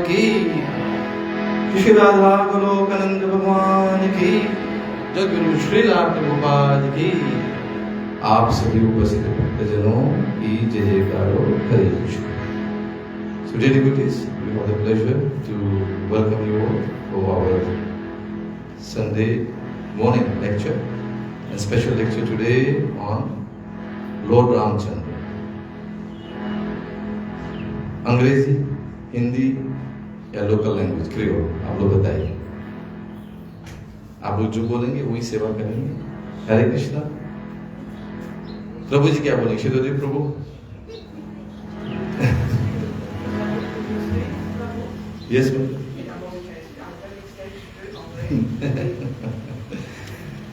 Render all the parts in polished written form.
की, श्री राधा गोलोकानंद भगवान की, जगगुरु श्री राम प्रभुपाद की, आप सभी उपस्थित भक्तजनों की जय जयकारो हरे Krishna. So dear devotees, we have the pleasure to welcome you all for our Sunday morning lecture, and special lecture today on Lord Ramchandra. अंग्रेजी, हिंदी या लोकल लैंग्वेज क्रियोल, आप लोग बताइए। आप लोग जो बोलेंगे वही सेवा करेंगे। हरे कृष्णा। प्रभु जी क्या बोलेंगे? शिरोदेव प्रभु। Yes ma'am.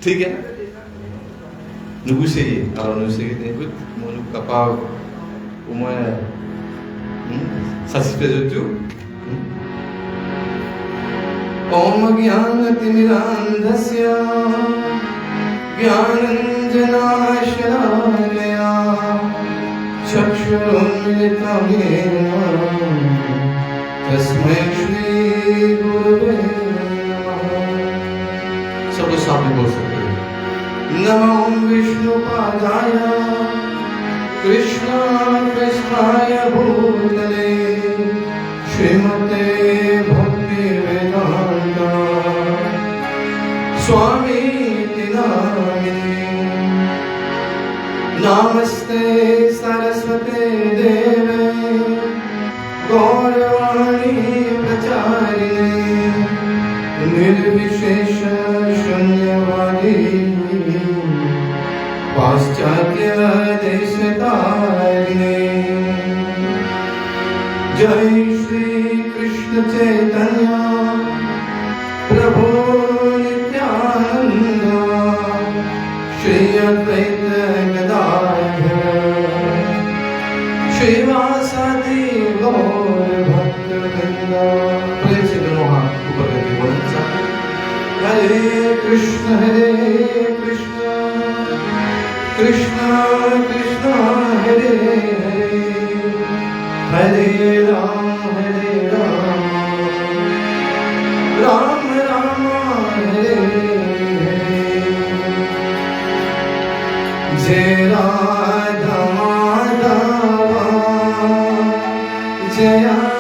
ठीक है। Nunggu sih, kalau nunggu sih ikut mau kapal umumnya sasis itu. Om Gyanatimirandhasya Gyananjanashalaya Chakshurunmilitam Yena Tasmai Shri Gurave Namaha। सब लोग साथ में बोल सकते हैं। नमो विष्णुपादाय कृष्ण कृष्णाय भूतले श्रीमते भक्ति वेदांत स्वामी नामिने। नमस्ते सरस्वते देवे गौरवाणी प्रचारिणे निर्विशेष शून्यवादी पाश्चात्य देशतारिणे। जय श्री कृष्ण चैतन्य प्रभु नित्यानंद श्री अद्वैत गदाधर श्रीवासादि गौर भक्तवृंद। प्रेम से दोनों हाथ ऊपर करके बोलना चाहते हैं। हरे कृष्ण कृष्ण कृष्ण हरे हरे हरे राम राम राम हरे हरे। जय राधा माधव जय राम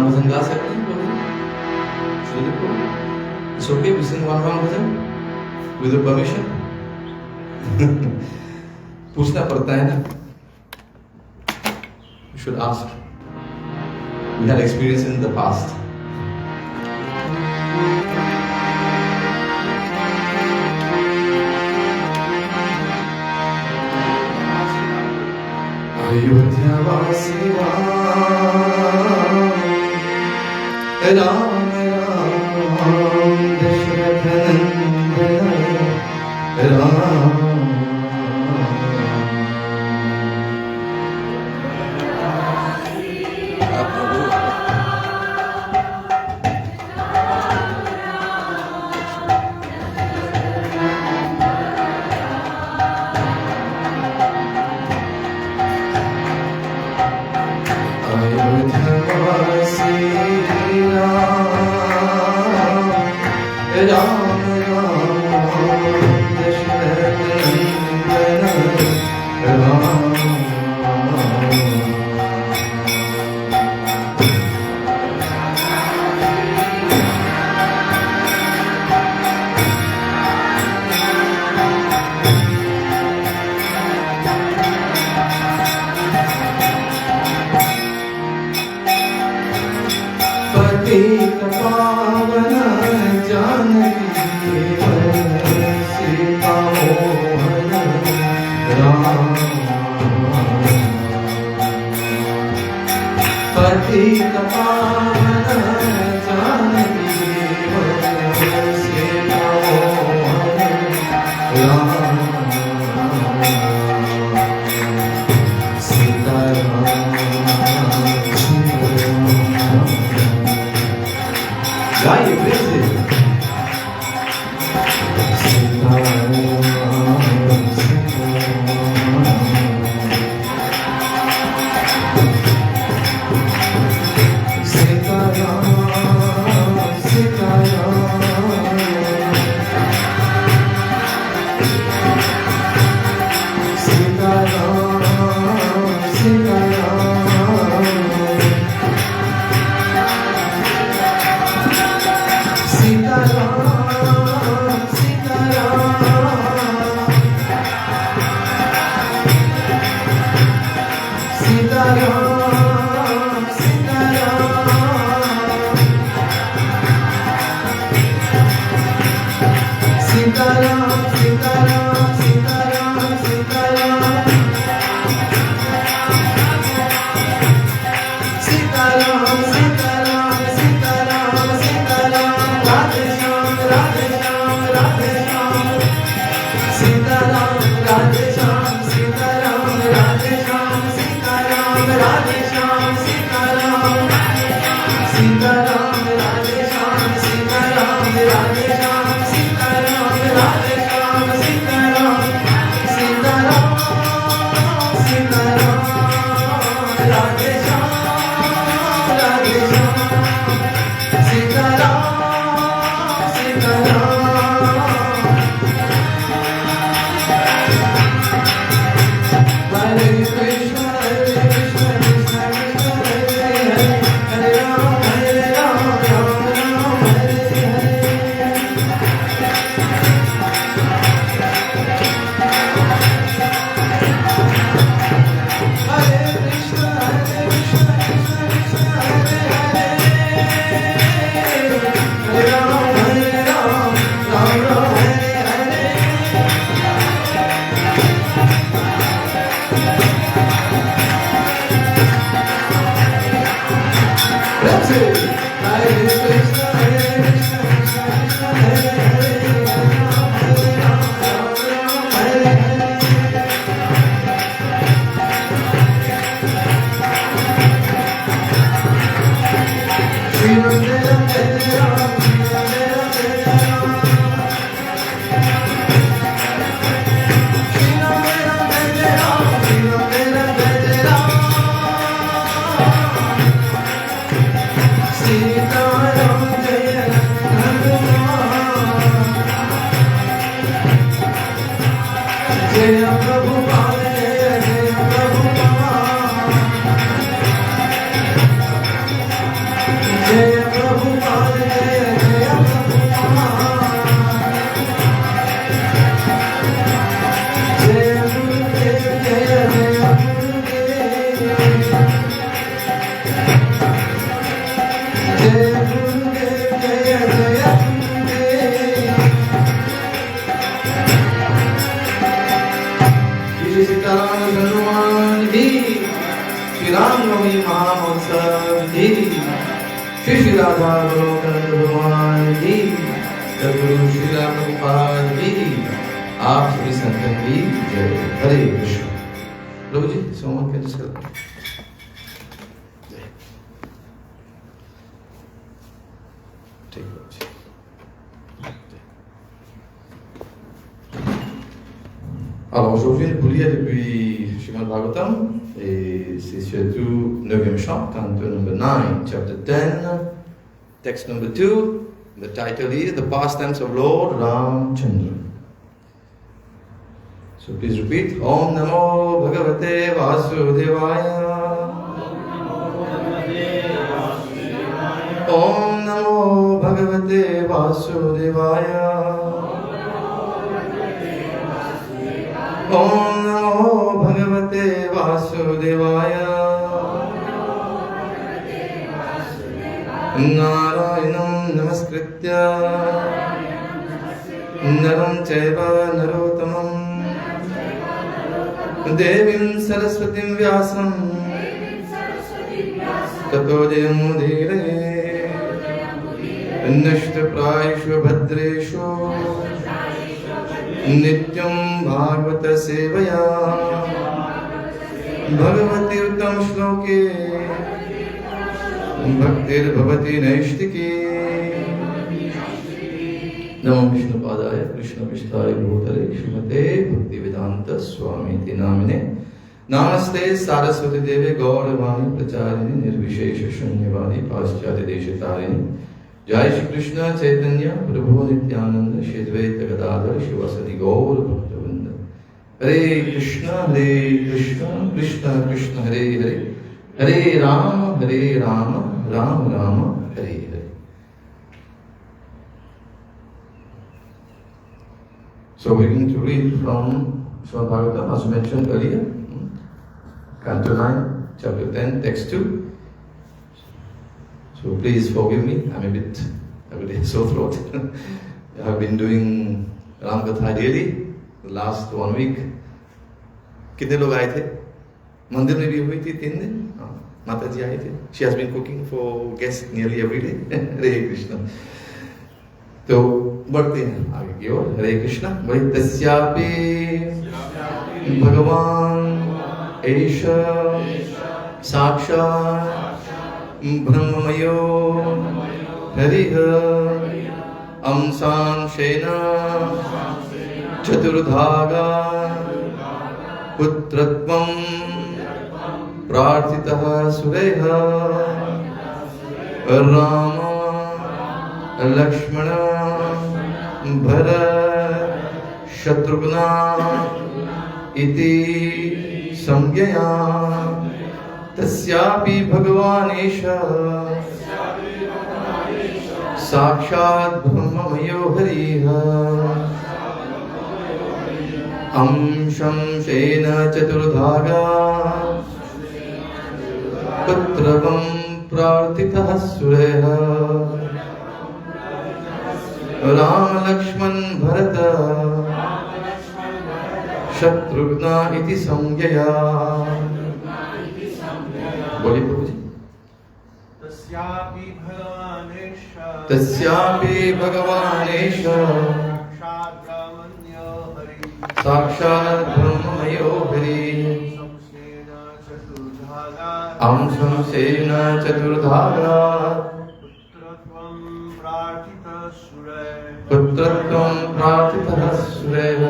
भजन गा सकते हैं? It's okay, we sing one Ram bhajan with your permission. पूछना पड़ता है ना। You should ask. We had experience in the past. Ayodhyavasi Ram, Ram Ram, Dashratha Nandana Ram. पावन जानकी सीता मोहन राम पतित पावन जानकी सीता मोहन राम सीता गाइए प्रेम से जय प्रभु श्री राम नवमी महामहोत्सव की, श्री राधा गोलोकानंद भगवान की, गुरु श्री राम प्रभुपाद की, आप सभी संतन की जय। हरे कृष्ण। प्रभु जी सोमवार के जिसका Alors aujourd'hui, nous lire depuis Srimad Bhagavatam, et c'est surtout 9e chant, canto number 9, chapter 10, text number 2. The title is The Pastimes of Lord Ramchandra. So please repeat. Om Namo Bhagavate Vasudevaya. Om Namo Bhagavate Vasudevaya. Om Namo Bhagavate Vasudevaya. Narayanam Namaskritya Naram Chaiva Narottamam Devim Saraswatim Vyasam Tato Jayamudire Nashta Prayeshu Bhadreshu Nityam Bhagavata Sevaya Bhagavati Uttam Shloke Bhaktir Bhavati Naishtiki. Namo Vishnu Padaya Krishna Vishtai Bhutale Shrimate Bhaktivedanta Swamiti Namine Namaste Saraswati Deve Gauravani Pracharini Nirvishesha Shunyavadi Paschati Deshatarini. Jai Shri Krishna Chaitanya Prabhu Nityananda Shri Advaita Gadadhar Shivasati Gaur Bhaktavinda. Hare Krishna Krishna Krishna Hare Hare Hare Rama Rama Rama Hare Hare. So we're going to read from Srimad Bhagavatam as mentioned earlier, Canto 9, Chapter 10, Text 2. So please forgive me, I'm a bit sore throat. I have been doing Ram Katha daily the last 1 week. कितने लोग आए थे? मंदिर में भी हुई थी 3 दिन. माता जी आए थे. She has been cooking for guests nearly every day. Hare Krishna. तो बढ़ते हैं आगे की ओर. हरे कृष्णा. वही तस्यापि भगवान एष साक्षात् ब्रह्ममयो हरिः अंशांशेन चतुर्धागा पुत्रत्वं प्रार्थितः सुरैः राम लक्ष्मण भरत शत्रुघ्न इति संज्ञया तस्यापि भगवानेश साक्षात् ब्रह्ममयो हरिः अंशंशेन चतुर्धागा पुत्रवं प्रार्थितः सुरैः राम लक्ष्मण भरत शत्रुघ्न इति संज्ञया. बोलिए प्रभु जी. तस्यापि भगवानेश साक्षात् ब्रह्ममयो हरिः अंशंशेन चतुर्धागा पुत्रत्वं प्रार्थितः सुरैः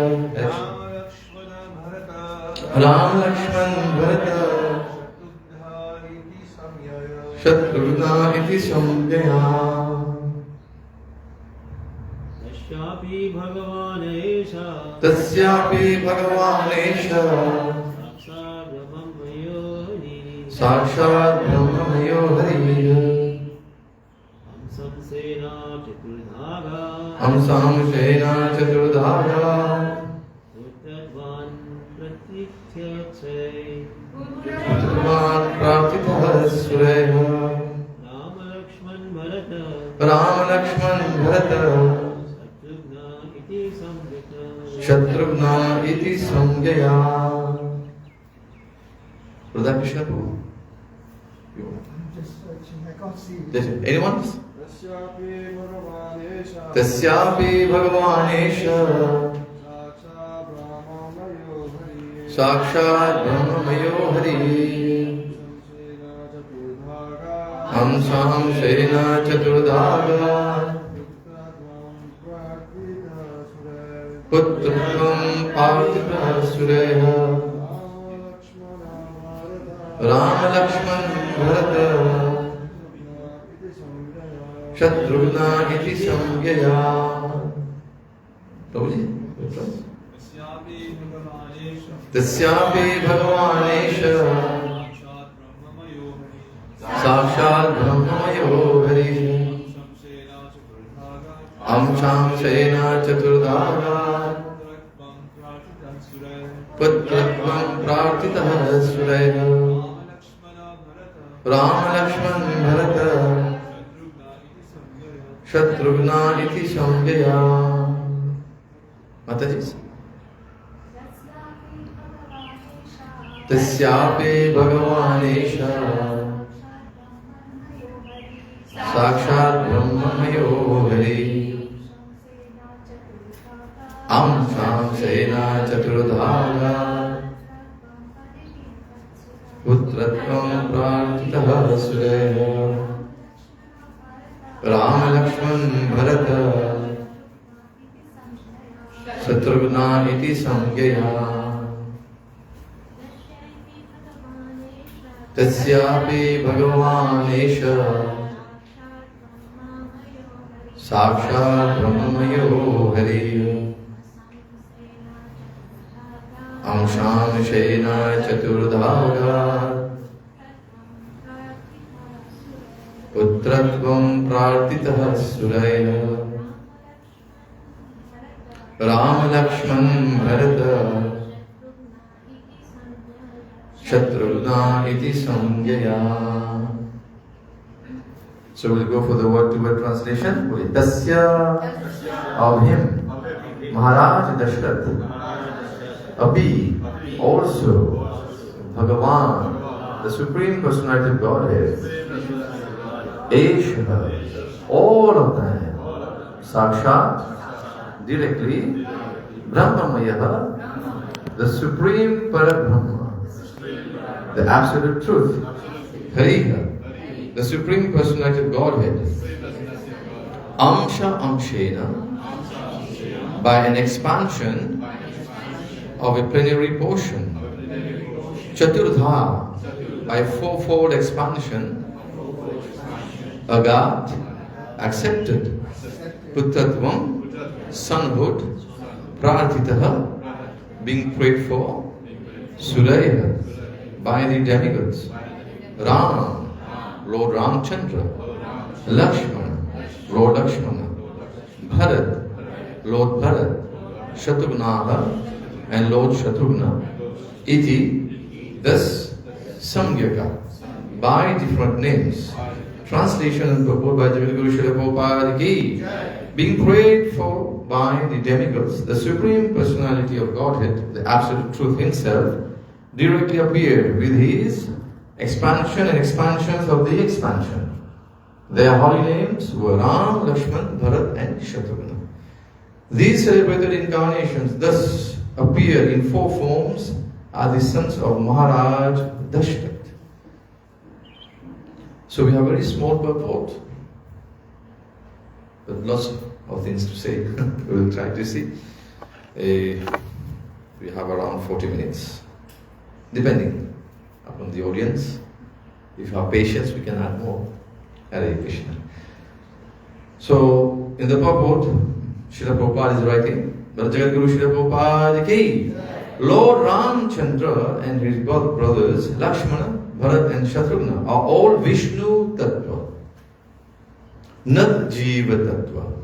राम लक्ष्मण भरत शत्रुघ्न इति संज्ञया. तस्यापि भगवानेश साक्षात् ब्रह्ममयो हरिः अंशांशेन चतुर्धागा पुत्रत्वं प्रार्थितः सुरैः राम लक्ष्मण भरत शत्रुघ्न इति संज्ञया. Radha Krishna Prabhu. Just searching, I can't see. Anyone? Tasyapi Bhagavanesha Sakshat Brahmamayo Hari Hamsam Sena Chaturdhaga Putram Partita Sureha Rama Lakshman Bharata Shatrugna iti samgyaya. Prabhuji? Tasyapi Bhagavanesha Sakshat Brahmamayo Hari Amsham Sena Chaturdhaga Putratvam Prarthitah Suraya Rama Lakshman Bharata Shatrugna iti samgyaya. Mataji? Tasyapi Bhagavanesha Sakshat Brahmamayo Hari Amsham Sena Chaturdhaga Putratvam Prarthitah Suraya Rama Lakshman Bharata Shatrugna iti samgyaya. Tasyapi Bhagavanesha Sakshat Brahmamayo Hari Amsham Sena Chaturdhaga Putratvam Prarthitah Suraya Rama Lakshman Bharata Shatrugna iti samgyaya. So we'll go for the word-to-word translation. Tasya, of him, Maharaj Dashrath, Api, also, Bhagavan, the Supreme Personality of Godhead, Esha, all of them, Sakshat, directly, Brahmamaya, the Supreme Parabrahma, the Absolute Truth, Hariha, the Supreme Personality of Godhead, Amsha Amshena, by an expansion of a plenary portion, Chaturdha, by fourfold expansion, Agat, accepted, Putratvam, sonhood, Prarthitaha, being prayed for, Suraya, by the demigods, Ram, Lord Ramchandra, Lakshmana, Lord Lakshmana, Bharat, Lord Bharat, Shatrugnaha, and Lord Shatrugna, iti, thus, Samgyaka, by different names. Translation and purport by Jagadguru Srila Prabhupada ki, being prayed for by the demigods, the Supreme Personality of Godhead, the Absolute Truth Himself, directly appeared with His expansion and expansions of the expansion. Their holy names were Ram, Lakshman, Bharat and Shatrugna. These celebrated incarnations thus appear in four forms are the sons of Maharaj Dashrath. So we have a very small purport, but lots of things to say. We will try to see. We have around 40 minutes, depending upon the audience. If you have patience, we can add more. Hare Krishna. So, in the purport, Srila Prabhupada is writing, but Jagadguru Srila Prabhupada ki, Lord Ramchandra and his brothers, Lakshmana, Bharat and Shatrugna, are all Vishnu Tattva, not Jiva Tattva.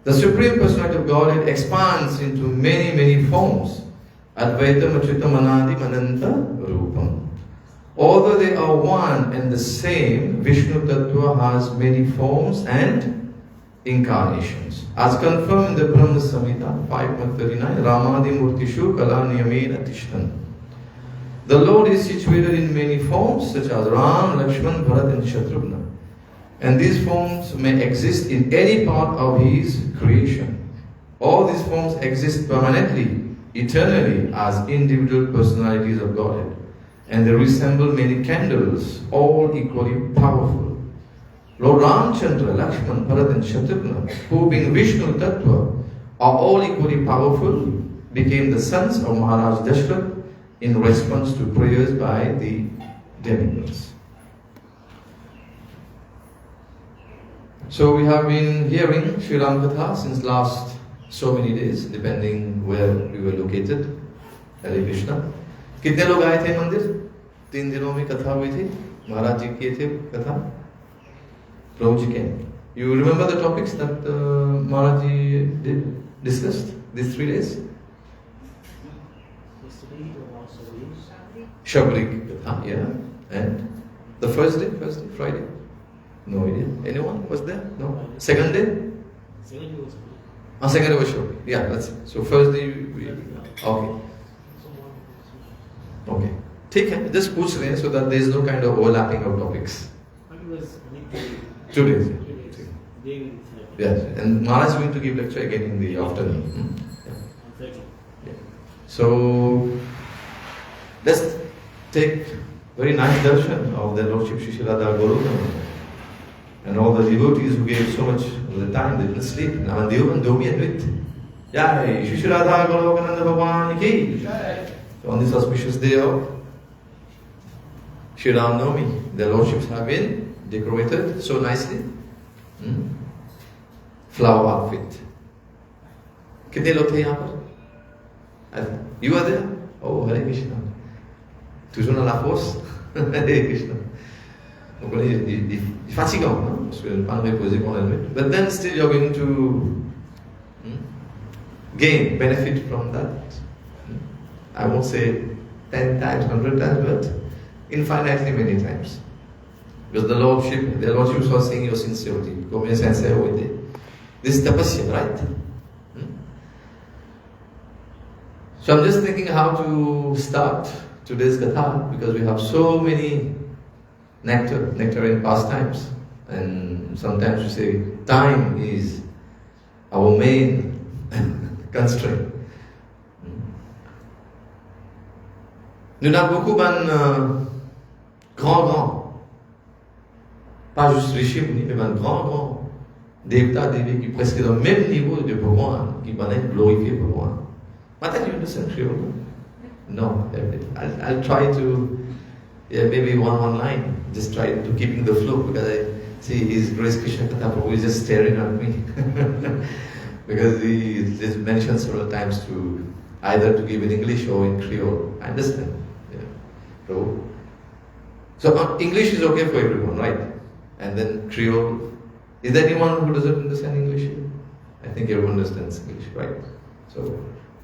The Supreme Personality of Godhead expands into many, many forms. Advaitam Achyutam Anadi Ananta Rupam. Although they are one and the same, Vishnu Tattva has many forms and incarnations. As confirmed in the Brahma Samhita 5.39, Ramadi Murtishu Kala Niyamena Tishtan. The Lord is situated in many forms such as Ram, Lakshman, Bharat and Shatrughna. And these forms may exist in any part of His creation. All these forms exist permanently, eternally as individual personalities of Godhead. And they resemble many candles, all equally powerful. Lord Ramchandra, Lakshman, Bharat and Shatrughna, who being Vishnu Tattva, are all equally powerful, became the sons of Maharaj Dashrath in response to prayers by the demigods. So we have been hearing Sri Ram Katha since last so many days, depending where we were located. Hare Krishna. कितने लोग आए थे मंदिर? 3 दिनों में कथा हुई थी. महाराज जी किए थे कथा. Prabhu ji came. You remember the topics that Maharaj ji discussed these 3 days? Shabrik Katha, yeah. And the first day, Friday? No idea. Anyone was there? No. Second day? Second day was Shabrik. Yeah, that's it. So first day we okay. Okay. Take it. Just push it so that there is no kind of overlapping of topics. 2 days. Yes. And Maharaj is going to give lecture again in the afternoon. Yeah. So let's take very nice darshan of the Lordship Sri Radha Guru and all the devotees who gave so much of the time, they didn't sleep. Now Domi and Vit. Jai Sri Radha Guru Bhagwan Ki. So on this auspicious day of Sri Rāma Navami, the Lordships have been decorated so nicely. Flower outfit. कितने लोग थे यहाँ पर? You are there? Oh, Hare Krishna. Toujours dans la force? Hare Krishna. Donc on est fatigant, hein? Parce que ne pas reposer qu'on aime. But then still you're going to gain benefit from that. I won't say 10 times, 100 times, but infinitely many times. Because the Lordship was seeing your sincerity. Combien sincère vous êtes. This is tapasya, right? So I'm just thinking how to start today's katha, because we have so many nectarian pastimes, and sometimes we say time is our main constraint. Nous avons beaucoup de grands, pas juste riches, mais grands Devta, Devi qui presque dans le même niveau de Bhagwan, qui va être glorifié Bhagwan. Mata, you understand Kriya? No, I'll try to, maybe one line, just try to keeping the flow, because I see His Grace Krishna Katha Prabhu is just staring at me. Because he is mentioned several times to either to give in English or in Creole. I understand. Prabhu. So English is okay for everyone, right? And then Creole. Is there anyone who doesn't understand English? I think everyone understands English, right? So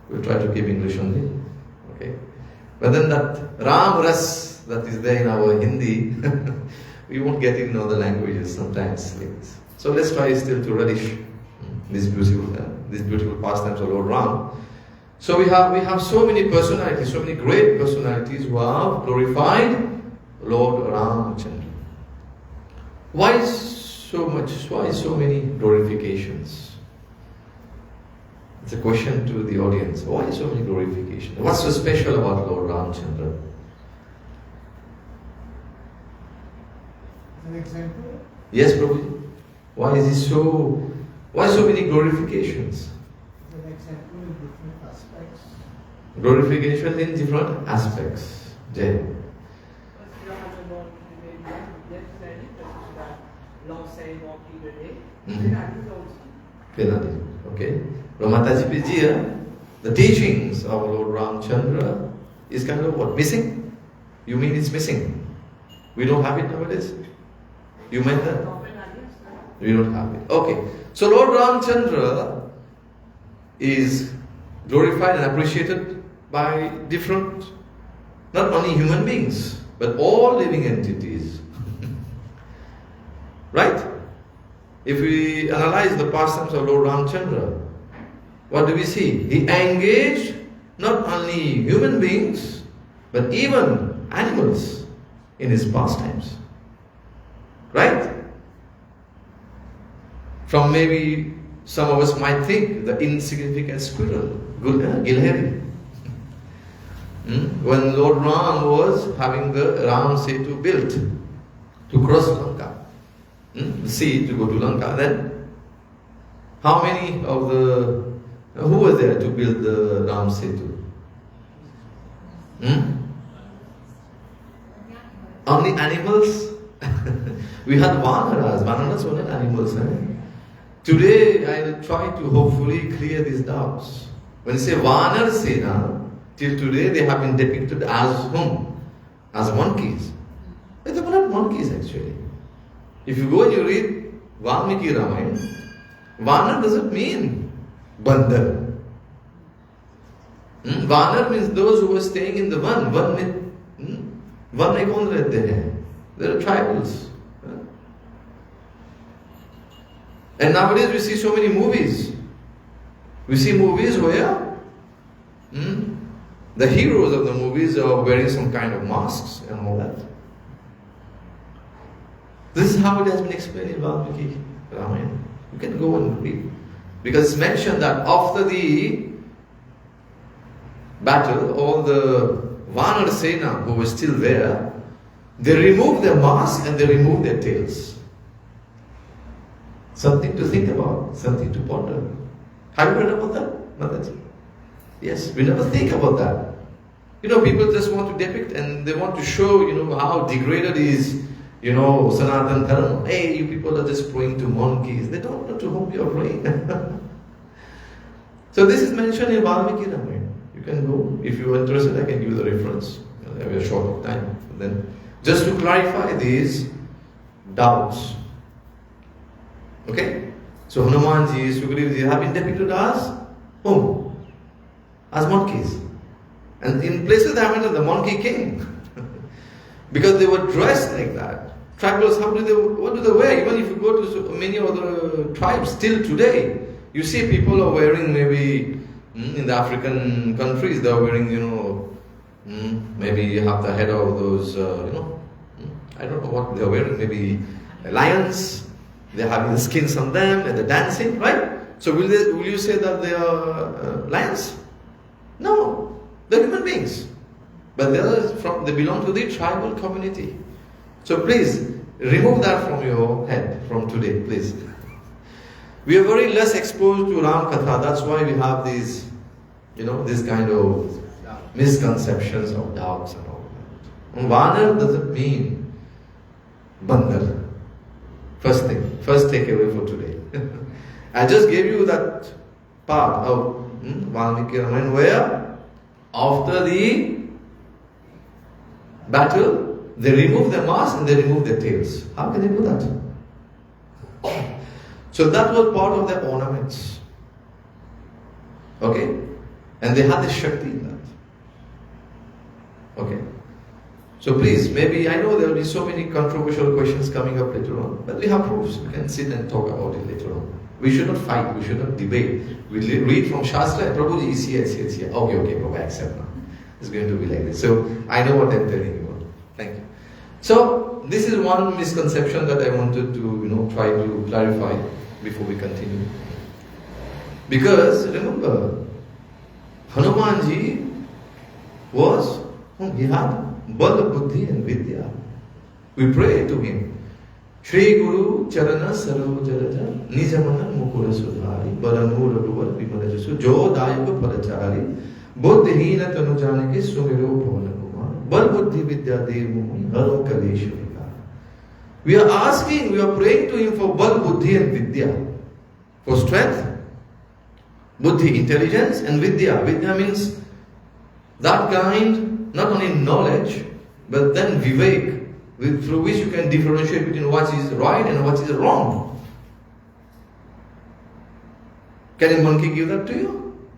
we'll try to keep English only. Okay. But then that Ram Ras that is there in our Hindi, we won't get it in other languages sometimes. So let's try still to relish these beautiful pastimes of Lord Ram. So we have so many personalities, so many great personalities who have glorified Lord Ramchandra. Why so many glorifications? It's a question to the audience. Why so many glorifications? What's so special about Lord Ramchandra? An example? Yes, Prabhuji. Why so many glorifications? An example in different aspects. Glorification in different aspects. Jai. Okay. Ramataji will dire, the teachings of Lord Ramchandra is kind of what? Missing? You mean it's missing? We don't have it nowadays? You meant that? We don't have it. Okay. So Lord Ramchandra is glorified and appreciated by different, not only human beings, but all living entities. Right? If we analyze the pastimes of Lord Ramchandra, what do we see? He engaged not only human beings, but even animals in his pastimes. Right? From maybe some of us might think the insignificant squirrel, Gilhari. When Lord Ram was having the Ram Setu built to cross Lanka, the sea to go to Lanka, then how many of who were there to build the Ram Setu? Only animals? We had Vanaras. Vanaras were not animals. Today I will try to hopefully clear these doubts. When you say Vanar Sena, till today they have been depicted as whom? As monkeys. But they were not monkeys actually. If you go and you read Valmiki Ramayana, Vanar doesn't mean Bandar. Vanar means those who were staying in the Van. Van mein kaun rehte hain? There are tribals. And nowadays we see so many movies. We see movies where the heroes of the movies are wearing some kind of masks and all that. This is how it has been explained in Valmiki Ramayana. You can go and read. Because it's mentioned that after the battle, all the Vanar Sena who were still there, they removed their masks and they removed their tails. Something to think about, something to ponder. Have you heard about that, Mataji? Yes, we never think about that. People just want to depict and they want to show, how degraded is, Sanatan Dharma. Hey, you people are just praying to monkeys. They don't know to whom you are praying. So this is mentioned in Valmiki Ramayana. You can go, if you are interested, I can give you the reference. We have a short time. Then, just to clarify these doubts. Okay? So Hanumanji, Sugrivaji have been depicted as whom? As monkeys. And in places they have mentioned the monkey king. Because they were dressed like that. Tribals, what do they wear? Even if you go to many other tribes, still today, you see people are wearing maybe, in the African countries, they are wearing, maybe you have the head of those, I don't know what they are wearing, maybe lions, they are having the skins on them and they're dancing, right? So will you say that they are lions? No, they're human beings. But they belong to the tribal community. So please, remove that from your head from today, please. We are very less exposed to Ram Katha, that's why we have these, this kind of misconceptions of doubts and all that. Vanar doesn't mean Bandar. First takeaway for today. I just gave you that part of Valmiki Ramayana where after the battle, they remove their masks and they remove their tails. How can they do that? So that was part of their ornaments. Okay? And they had the Shakti in that. Okay? So please, maybe, I know there will be so many controversial questions coming up later on, but we have proofs. We can sit and talk about it later on. We should not fight, we should not debate. We read from Shastra and Prabhuji is here, it's here. Okay, Prabhu, I accept now. It's going to be like this. So I know what I'm telling you. Thank you. So this is one misconception that I wanted to try to clarify before we continue. Because remember, Hanumanji he had Bal, Buddhi and Vidya. We pray to him. Shri Guru Charana Sarojaraja Nijamana Mukura Sudhari Baranur Aduvar Vimalajasu Jo Dayaka Parachari Buddhihina Tanujanake Sumiro Bhavanakuma Bal Buddhi Vidya Devmumi Haro Kaleshwarika. We are praying to him for Bal, Buddhi and Vidya. For strength, Buddhi, intelligence, and Vidya. Vidya means that kind, not only knowledge, but then Vivek, through which you can differentiate between what is right and what is wrong. Can a monkey give that to you?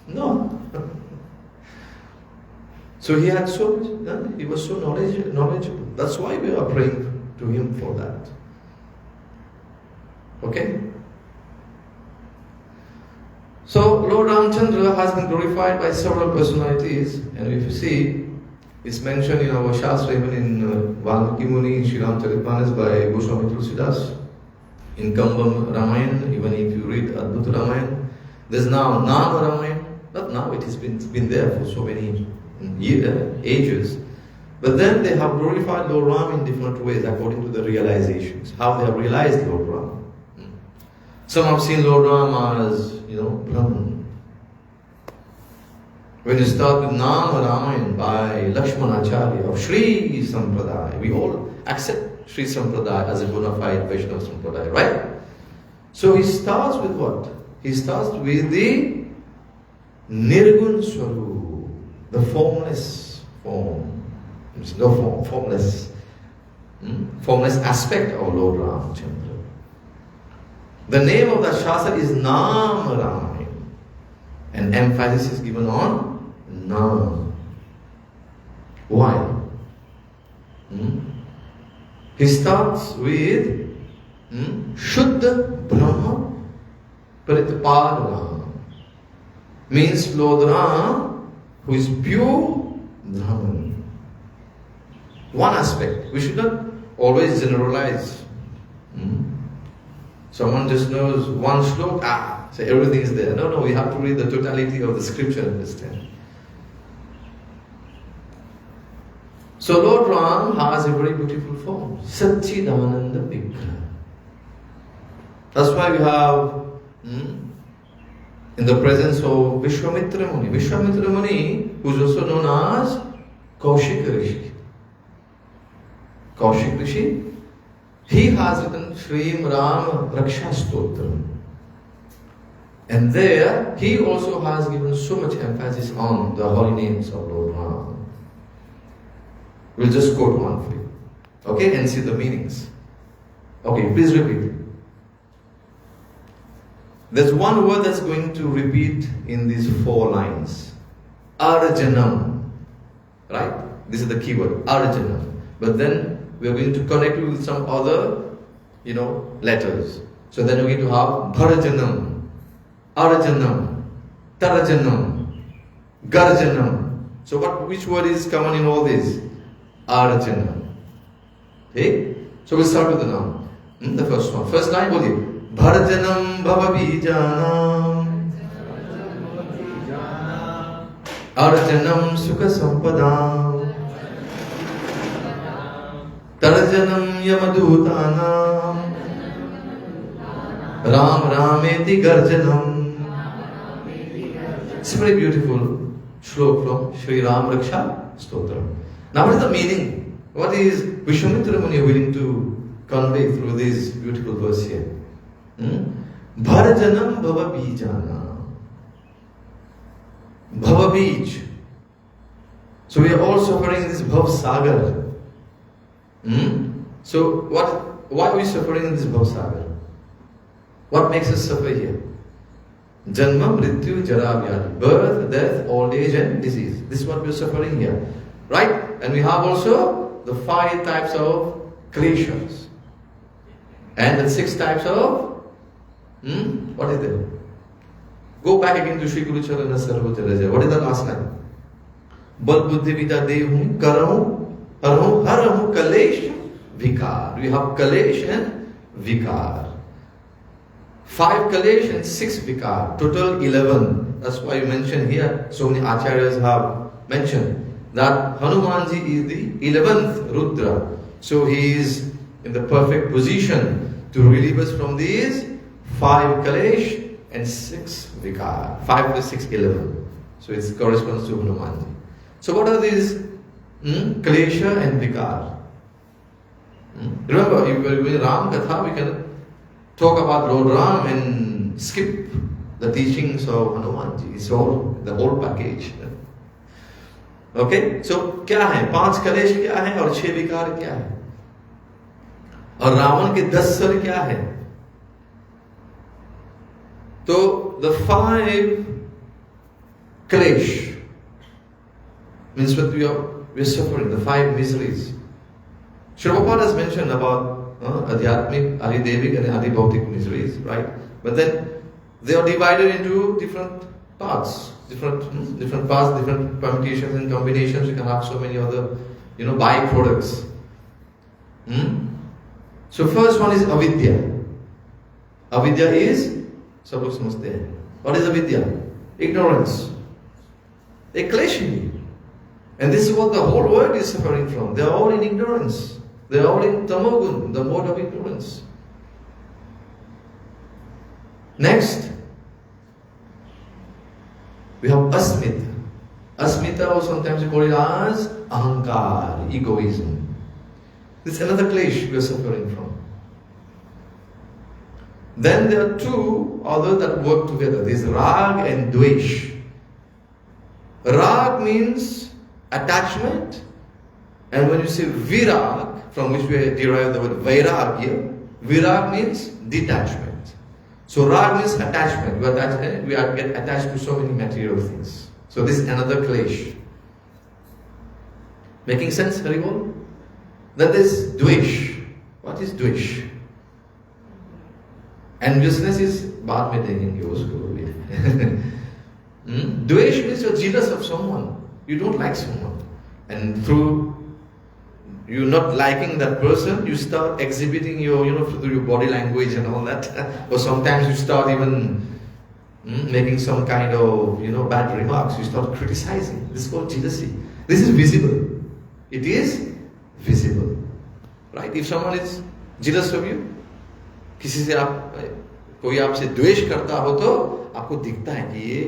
No. So he had so much, he was so knowledgeable. That's why we are praying to him for that. Okay? So Lord Ramchandra has been glorified by several personalities, and if you see, It's mentioned in our Shastra, even in Valmiki Muni, Sri Rāma by Goswami Tulsidas. In Kambam Ramayana, even if you read Adbhuta Ramayana, there's now Nama Ramayana. Not now, it has been there for so many ages. But then they have glorified Lord Ram in different ways according to the realizations, how they have realized Lord Ram. Some have seen Lord Ram as, Brahman. When you start with Nama Ramayana by Lakshmanacharya of Sri Sampradaya, we all accept Sri Sampradaya as a bona fide Vaishnava Sampradaya, right? So he starts with what? He starts with the Nirgun Swarup, the formless form. There's no form, formless aspect of Lord Ramachandra. The name of the Shastra is Nama Ramayana, and emphasis is given on Nam. Why? He starts with Shuddha Brahma Pratipad, means Lord Ram, who is pure Brahman. One aspect. We should not always generalize. Someone just knows one slok, so everything is there. No, we have to read the totality of the scripture and understand. So Lord Ram has a very beautiful form. Satchidananda Vigraha. That's why we have in the presence of Vishwamitra Muni. Vishwamitra Muni, who is also known as Kaushik Rishi. Kaushik Rishi, he has written Sri Rāma Navami. And there, he also has given so much emphasis on the holy names of Lord Rama. We'll just quote one for you. Okay, and see the meanings. Okay, please repeat. There's one word that's going to repeat in these 4 lines. Arjanam. Right? This is the key word. Arjanam. But then we are going to connect it with some other, letters. So then we're going to have Bharajanam, Arjanam, Tarajanam, Garjanam. So which word is common in all these? Arjanam. Okay? So we'll start with the noun. The first one. First line, boliye. Bharajanam Bhavabijanam Arjanam Sukha Sampadam Tarjanam Yamadutanam Ram Rameti Garjanam. It's a very beautiful shlok from Sri Rāma Raksha Stotra. Now what is the meaning? What is Vishwamitra Muni willing to convey through this beautiful verse here? Bharajanam Bhava Bijana. Bhava Bij. So we are all suffering in this Bhav Sagar. So why are we suffering in this Bhav Sagar? What makes us suffer here? Janma, Mrityu, Jara, Vyadi. Birth, death, old age and disease. This is what we are suffering here. Right? And we have also the 5 types of kleshas. And the 6 types of what is there? Go back again to Shri Guru Charana Sarvajaraja. What is the last line? Bal buddhi vida dehu karahu harahu kalesh vikar. We have kalesh and vikar. 5 kalesh and 6 vikar. Total 11. That's why you mentioned here. So many acharyas have mentioned that Hanumanji is the 11th Rudra. So he is in the perfect position to relieve us from these 5 kalesh and 6 vikar. 5 plus 6, 11. So it corresponds to Hanumanji. So what are these klesha and vikar? Remember, if we're doing Ram Katha, we can talk about Lord Ram and skip the teachings of Hanumanji. It's all, the whole package. Okay? So, क्या है? 5 कलेश क्या है और 6 विकार क्या है? और रावण के 10 सर क्या है? So, the 5 kalesh means what we are suffering, the 5 miseries. Sri Prabhupada has mentioned about Adhyatmic, Adidevik and Adibhautik miseries, right? But then they are divided into different parts, different parts, different permutations and combinations. You can have so many other, byproducts. So first one is avidya. Avidya is, सब लोग समझते हैं. What is avidya? Ignorance. A kleshi. And this is what the whole world is suffering from. They are all in ignorance. They are all in tamogun, the mode of ignorance. Next, we have asmita. Asmita, or sometimes we call it as ahankar, egoism. This is another klesh we are suffering from. Then there are two others that work together. This is rag and dvesh. Rag means attachment, and when you say virag, from which we derive the word vairagya, virag means detachment. So rag means attachment. We get attached to so many material things. So this is another klesh. Making sense, Haribol? That is dvesh. What is dvesh? Enviousness is baad mein dekhenge usko bhi. Dvesh means you're jealous of someone. You don't like someone. And through you not liking that person, you start exhibiting your, through your body language and all that. Or sometimes you start even making some kind of, bad remarks. You start criticizing. This is called jealousy. This is visible. It is visible. Right? If someone is jealous of you, किसी से कोई आपसे द्वेष करता हो तो आपको दिखता है कि ये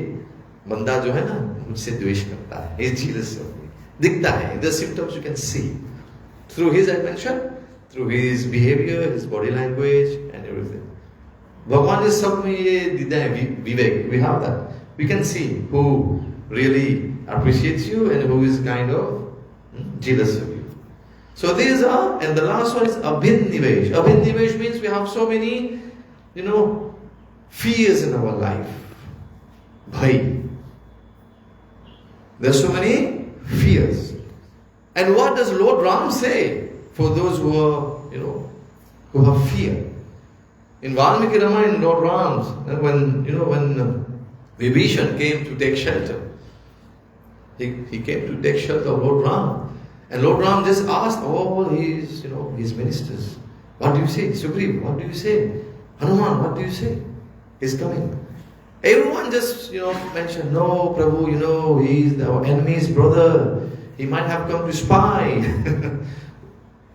बंदा जो है ना मुझसे द्वेष करता है. He is jealous of me. दिखता है. The symptoms you can see through his attention, through his behavior, his body language and everything. भगवान ने सब में ये दिया है विवेक. We have that. We can see who really appreciates you and who is kind of jealous of you. So these are, and the last one is abhinnivesh. Abhinnivesh means we have so many, fears in our life. Bhai. There's so many fears. And what does Lord Ram say for those who are, who have fear? In Valmiki Ramayana, Lord Ram, when Vibhishan came to take shelter, he came to take shelter of Lord Ram. And Lord Ram just asked all his, his ministers, what do you say? Sugriva, what do you say? Hanuman, what do you say? He's coming. Everyone just, mentioned, no, Prabhu, he's our enemy's brother. He might have come to spy.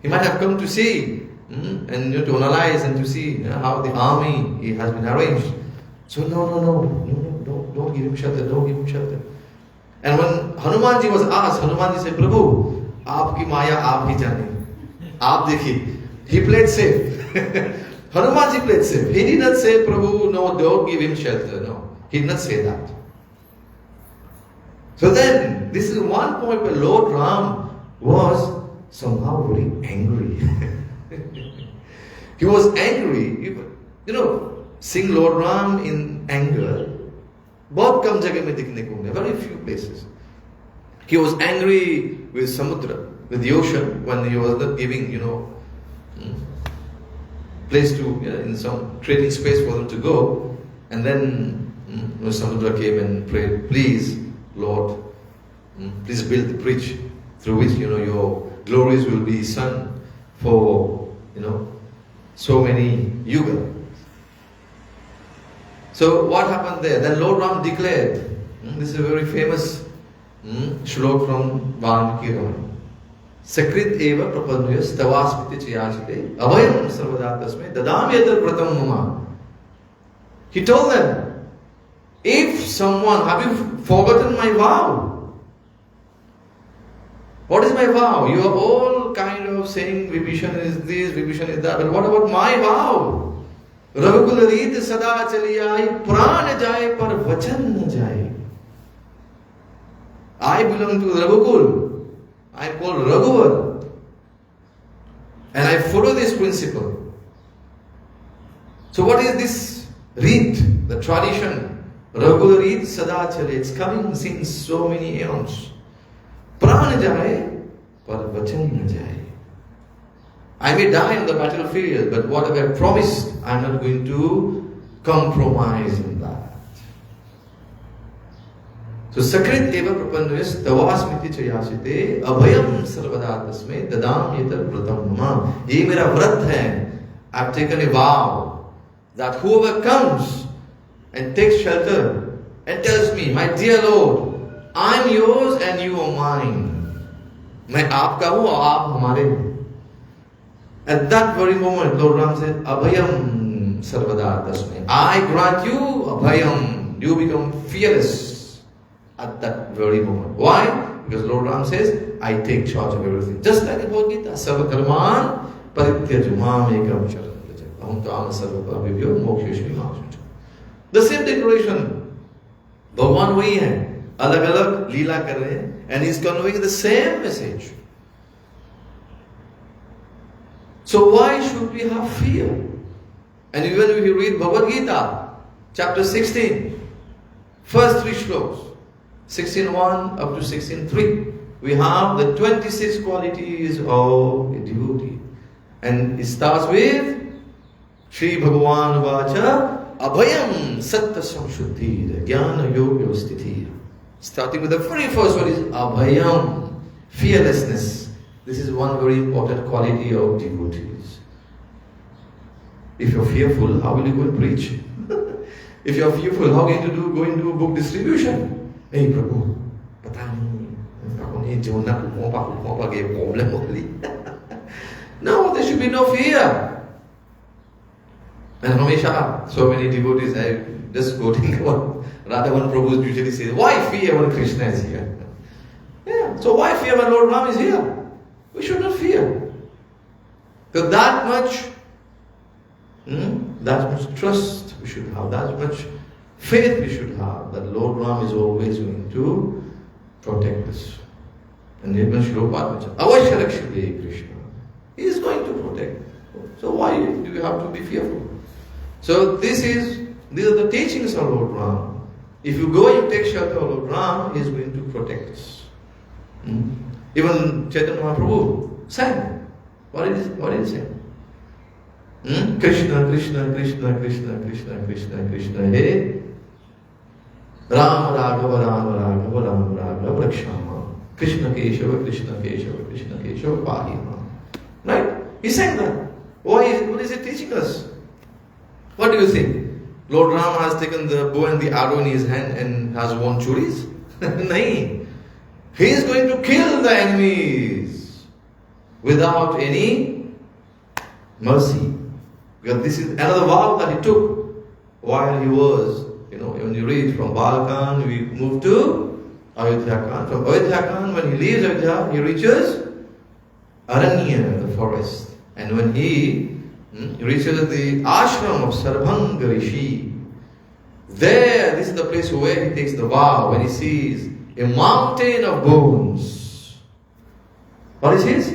He might have come to see, and to analyze and to see how the army he has been arranged. So no, don't give him shelter, don't give him shelter. And when Hanumanji was asked, Hanumanji said, Prabhu, आपकी माया आप ही जाने, आप देखिए. He played safe. Hanumanji played safe. He did not say, Prabhu, no, don't give him shelter. No, he did not say that. So then, this is one point where Lord Ram was somehow very angry. He was angry. Seeing Lord Ram in anger, बहुत कम जगह में दिखने को मिले, very few places. He was angry with Samudra, with the ocean, when he was not giving, place to, in some trading space for them to go. And then Samudra came and prayed, please, Lord, please build the bridge through which, your glories will be sung for, so many yuga. So what happened there? Then Lord Ram declared, this is a very famous shlok from Valmiki Ramayana. Sakrit eva prapadnuyas tavaspiti chayachite abhayam sarvada tasme dadam yadar pratam mama. He told them, if someone, have you forgotten my vow? What is my vow? You are all kind of saying Vibhishan is this, Vibhishan is that, but what about my vow? Raghukul reet sada chali aayi, pran jaye par vachan na jaye. I belong to Raghukul. I am called Raghuvar. And I follow this principle. So what is this reet, the tradition? Raghukul reet sada chali. It's coming since so many eons. Pran jaye, par vachan na jaye. I may die on the battlefield, but what I promised, I am not going to compromise in that. So Sakrit eva prapannuis tavasmiti chayasite abhayam sarvada tasme dadam yetar vratam mama. Ye mera vrat hai. I've taken a vow that whoever comes and takes shelter and tells me, my dear Lord, I'm yours and you are mine. मैं आपका हूँ और आप हमारे हैं. At that very moment, Lord Ram said, Abhayam Sarvada Tasme. I grant you Abhayam. You become fearless at that very moment. Why? Because Lord Ram says, I take charge of everything. Just like in Bhagavad Gita, Sarva Karman Parityaju Mam Ekam Charan Vraja. Aham Kama Sarva Parabhivyo Moksheshmi Mākshacha. The same declaration. भगवान वही है, अलग अलग लीला कर रहे हैं, and he's conveying the same message. So why should we have fear? And even if you read Bhagavad Gita, chapter 16, first 3 shlokas, 16.1 up to 16.3, we have the 26 qualities of a devotee. And it starts with Shri Bhagavan Vacha Abhayam Satta Samshuddhir Jnana Yoga Stithir. Starting with the very first one is Abhayam, fearlessness. This is one very important quality of devotees. If you're fearful, how will you go and preach? If you're fearful, how are you going to go and do book distribution? Hey Prabhu, pata nahi, problem only. No, there should be no fear. And Hamesha, so many devotees, I just quoting what Radhavan Prabhu usually says, why fear when Krishna is here? Yeah, so why fear when Lord Ram is here? We should not fear. Because that much trust we should have, that much faith we should have, that Lord Ram is always going to protect us. And even Shloka, Avashya Rakshate Krishna. He is going to protect. So why do we have to be fearful? So these are the teachings of Lord Ram. If you go and take shelter of Lord Ram, he is going to protect us. Even Chaitanya Mahaprabhu sang. What did he sing? Krishna, Krishna, Krishna, Krishna, Krishna, Krishna, Krishna, Hey. Rama Raghava, Rama Raghava, Rama Raghava, Rakshama. Krishna Keshava, Krishna Keshava, Krishna Keshava, Pahima. Right? He sang that. What is it teaching us? What do you think? Lord Ram has taken the bow and the arrow in his hand and has worn churis? No. He is going to kill the enemies without any mercy. Because this is another vow that he took while he was, when you read from Balkan, we move to Ayodhyakan. From Ayodhyakan, when he leaves Ayodhya, he reaches Aranya, the forest. And when he reaches the ashram of Sarvanga Rishi, there, this is the place where he takes the vow, when he sees a mountain of bones. What is his?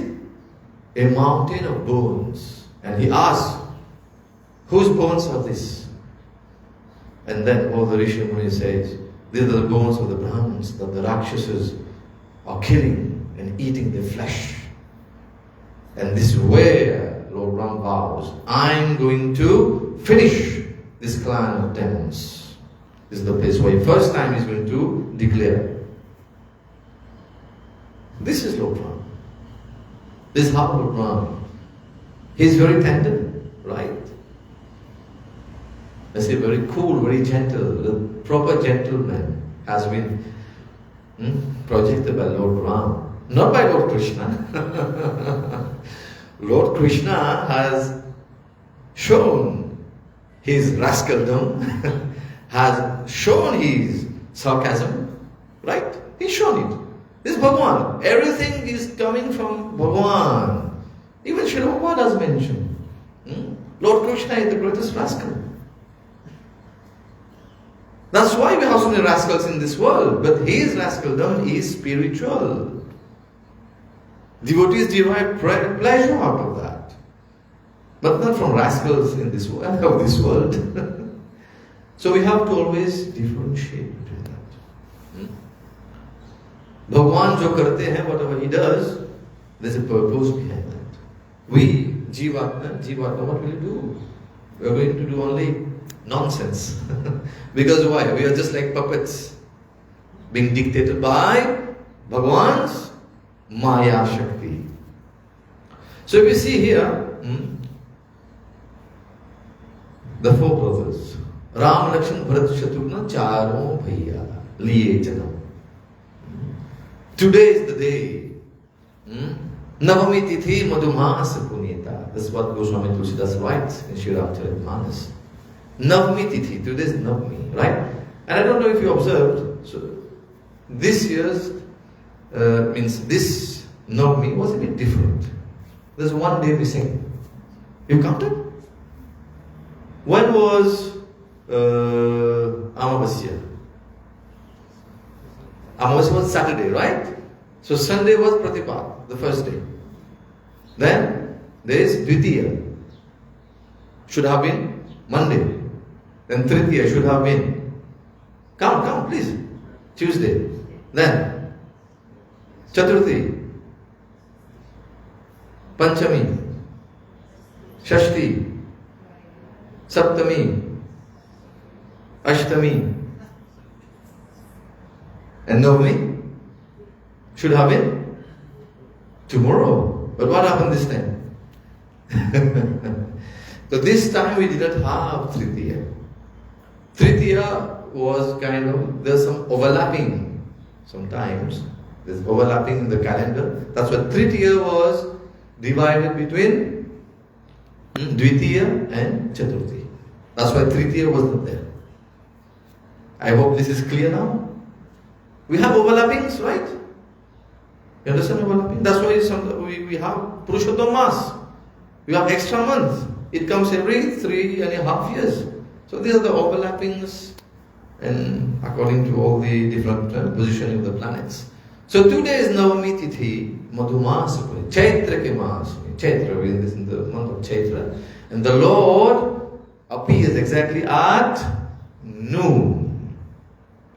A mountain of bones. And he asks, whose bones are these? And then all the Rishi Muni says, these are the bones of the Brahmins that the Rakshasas are killing and eating their flesh. And this is where Lord Ram vows, I'm going to finish this clan of demons. This is the place where first time he's going to declare. This is Lord Ram. This is how Lord Ram. He's very tender, right? I say very cool, very gentle. The proper gentleman has been projected by Lord Ram, not by Lord Krishna. Lord Krishna has shown his rascaldom, has shown his sarcasm, right? He's shown it. This is Bhagavan. Everything is coming from Bhagavan. Even Sri Rāma does mention. Lord Krishna is the greatest rascal. That's why we have so many rascals in this world. But his rascaldom is spiritual. Devotees derive pleasure out of that. But not from rascals in this world, of this world. So we have to always differentiate between that. Bhagavan jo karte hain, whatever he does, there's a purpose behind that. We, Jivatma, what will you do? We are going to do only nonsense. Because why? We are just like puppets. being dictated by Bhagwan's Maya Shakti. So if you see here, the four brothers, Ram, Lakshman, Bharat, Shatrugna, Charo Bhaiya, Liye Janam. Today is the day. Navami Tithi Madhumasa Punita. That's what Goswami Tulsidas writes in Sri Rāma Navami. Navami Tithi, today is Navami, right? And I don't know if you observed, so this year's, this Navami was a bit different. There's one day missing. You counted? When was Amavasya? Amavasya was Saturday, right? So Sunday was Pratipad, the first day. Then there is Dvitiya. Should have been Monday. Then Tritiya should have been. Count, please. Tuesday. Then Chaturthi. Panchami. Shashti. Saptami. Ashtami. And Navami should have been tomorrow. But what happened this time? So this time we didn't have Tritiya. Tritiya was kind of, there's some overlapping sometimes. There's overlapping in the calendar. That's why Tritiya was divided between Dvitiya and Chaturthi. That's why Tritiya was not there. I hope this is clear now. We have overlappings, right? You understand overlapping? That's why we have Purushottam Mas. We have extra month. It comes every 3.5 years. So these are the overlappings, and according to all the different positioning of the planets. So today is Navami Tithi, Madhumasa, Chaitra ke Mas. Chaitra, we are in the month of Chaitra. And the Lord appears exactly at noon,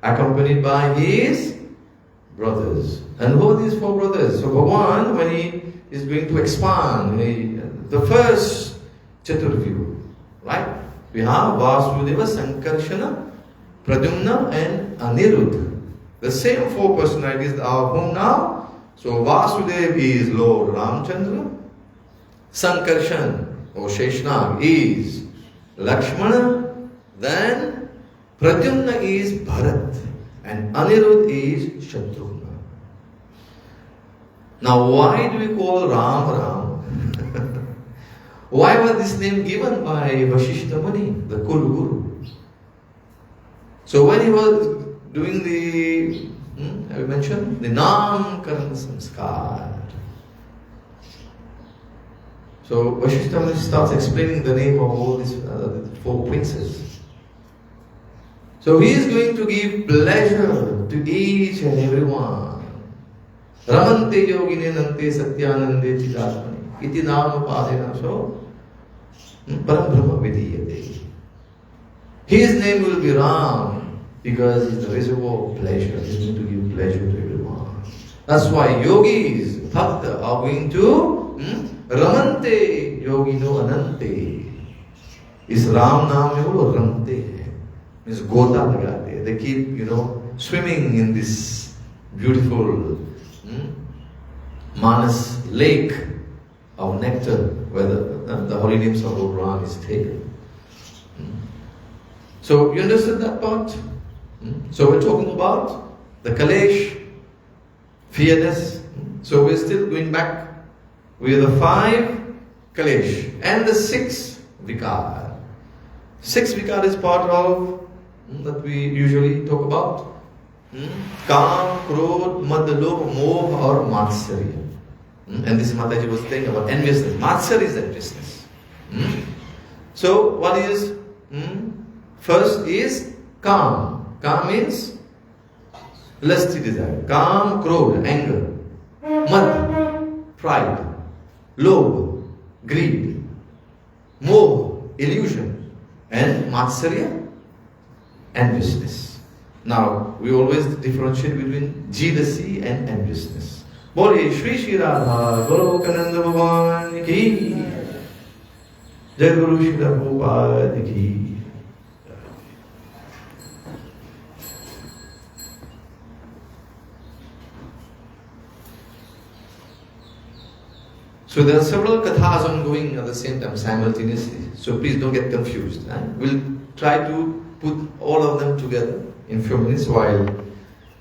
accompanied by his brothers. And who are these four brothers? So Bhagavan, when he is going to expand, the first Chaturvyu, right? We have Vasudeva, Sankarshana, Pradyumna and Aniruddha. The same four personalities are whom now? So Vasudeva is Lord Ramchandra, Sankarshan or Sheshnag is Lakshmana, then Pradyumna is Bharat and Aniruddha is Shatrugna. Now why do we call Ram Ram? Why was this name given by Vasishtha Muni, the Kul Guru? So when he was doing the, have you mentioned? The Namkaran Samskar. So Vasishtha Muni starts explaining the name of all these four princes. So he is going to give pleasure to each and every one. Ramante yogine nante satyanande chidatmani. Iti nama padena. So Param Brahma vidiyate. His name will be Ram because he's the reservoir of pleasure. He's going to give pleasure to everyone. That's why yogis, bhakta, are going to Ramante yogino anante. Is Ram naam evo Ramte. Means gota lagate. They keep, swimming in this beautiful Manas lake of nectar, where the holy names of Lord Ram is taken. So you understood that part? So we're talking about the Kalesh, fearless. So we're still going back with the 5 Kalesh and the 6 Vikar. 6 Vikar is part of that we usually talk about. Kam, Krodh, Mad, Lobh, Moh or Matsarya. And this Mataji was saying about enviousness. Matsarya is enviousness. So what is? First is Kam. Kam means lusty desire. Kam, Krodh, anger. Mad, pride. Lobh, greed. Moh, illusion. And Matsarya, enviousness. Now, we always differentiate between jealousy and enviousness. Bole Sri Sri Radha Golokananda Bhavan ki Jai Guru Sri Prabhupada ki. So there are several kathas ongoing at the same time, simultaneously. So please don't get confused. We'll try to put all of them together in few minutes while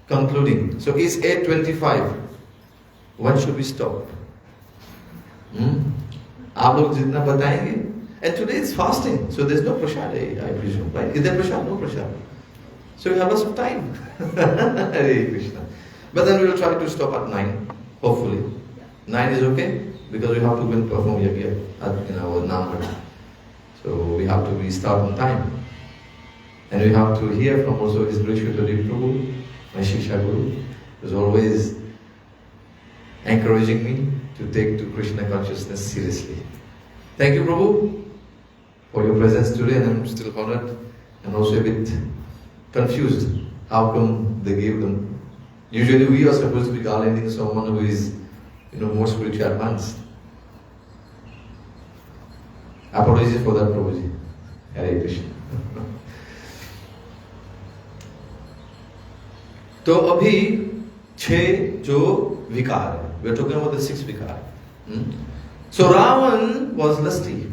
concluding. So it's 8:25. When should we stop? आप लोग जितना बताएंगे. And today is fasting, so there's no prasad, I presume, right? Is there prasad? No prasad. So we have lots of time. Hare Krishna. But then we will try to stop at 9, hopefully. 9 is okay, because we have to go and perform yagya in our Namad. So we have to start on time. And we have to hear from also His Gracious Prabhu, my Shiksha Guru, who is always encouraging me to take to Krishna consciousness seriously. Thank you, Prabhu, for your presence today, and I'm still honored and also a bit confused. How come they gave them? Usually we are supposed to be garlanding someone who is, more spiritually advanced. Apologies for that, Prabhuji. Hare Krishna. तो अभी 6 जो विकार है, we are talking about the 6 vikar. So Ravan was lusty.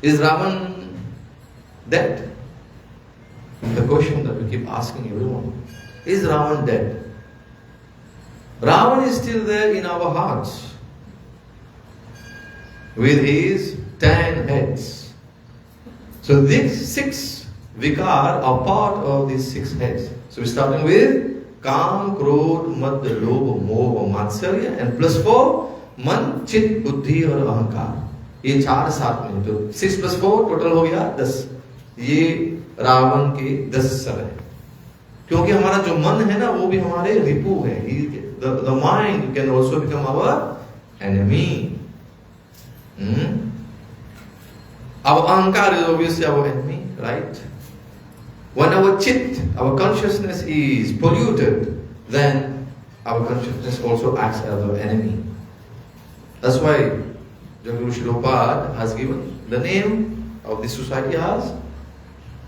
Is Ravan dead? The question that we keep asking everyone. Is Ravan dead? Ravan is still there in our hearts with his 10 heads. So these 6 vikar are part of these 6 heads. So we're starting with Kam, Krodh, Mad, Lobh, Moh, Matsarya, and plus 4 Man, Chit, Buddhi और अहंकार. ये 4 साथ में, तो 6 plus 4 total हो गया 10. ये रावण के 10 सर है. क्योंकि हमारा जो मन है ना, वो भी हमारे रिपु है. The mind can also become our enemy. Our ahankar is obviously our enemy, right? When our chit, our consciousness is polluted, then our consciousness also acts as our enemy. That's why Jaguru Shilopad has given the name of this society as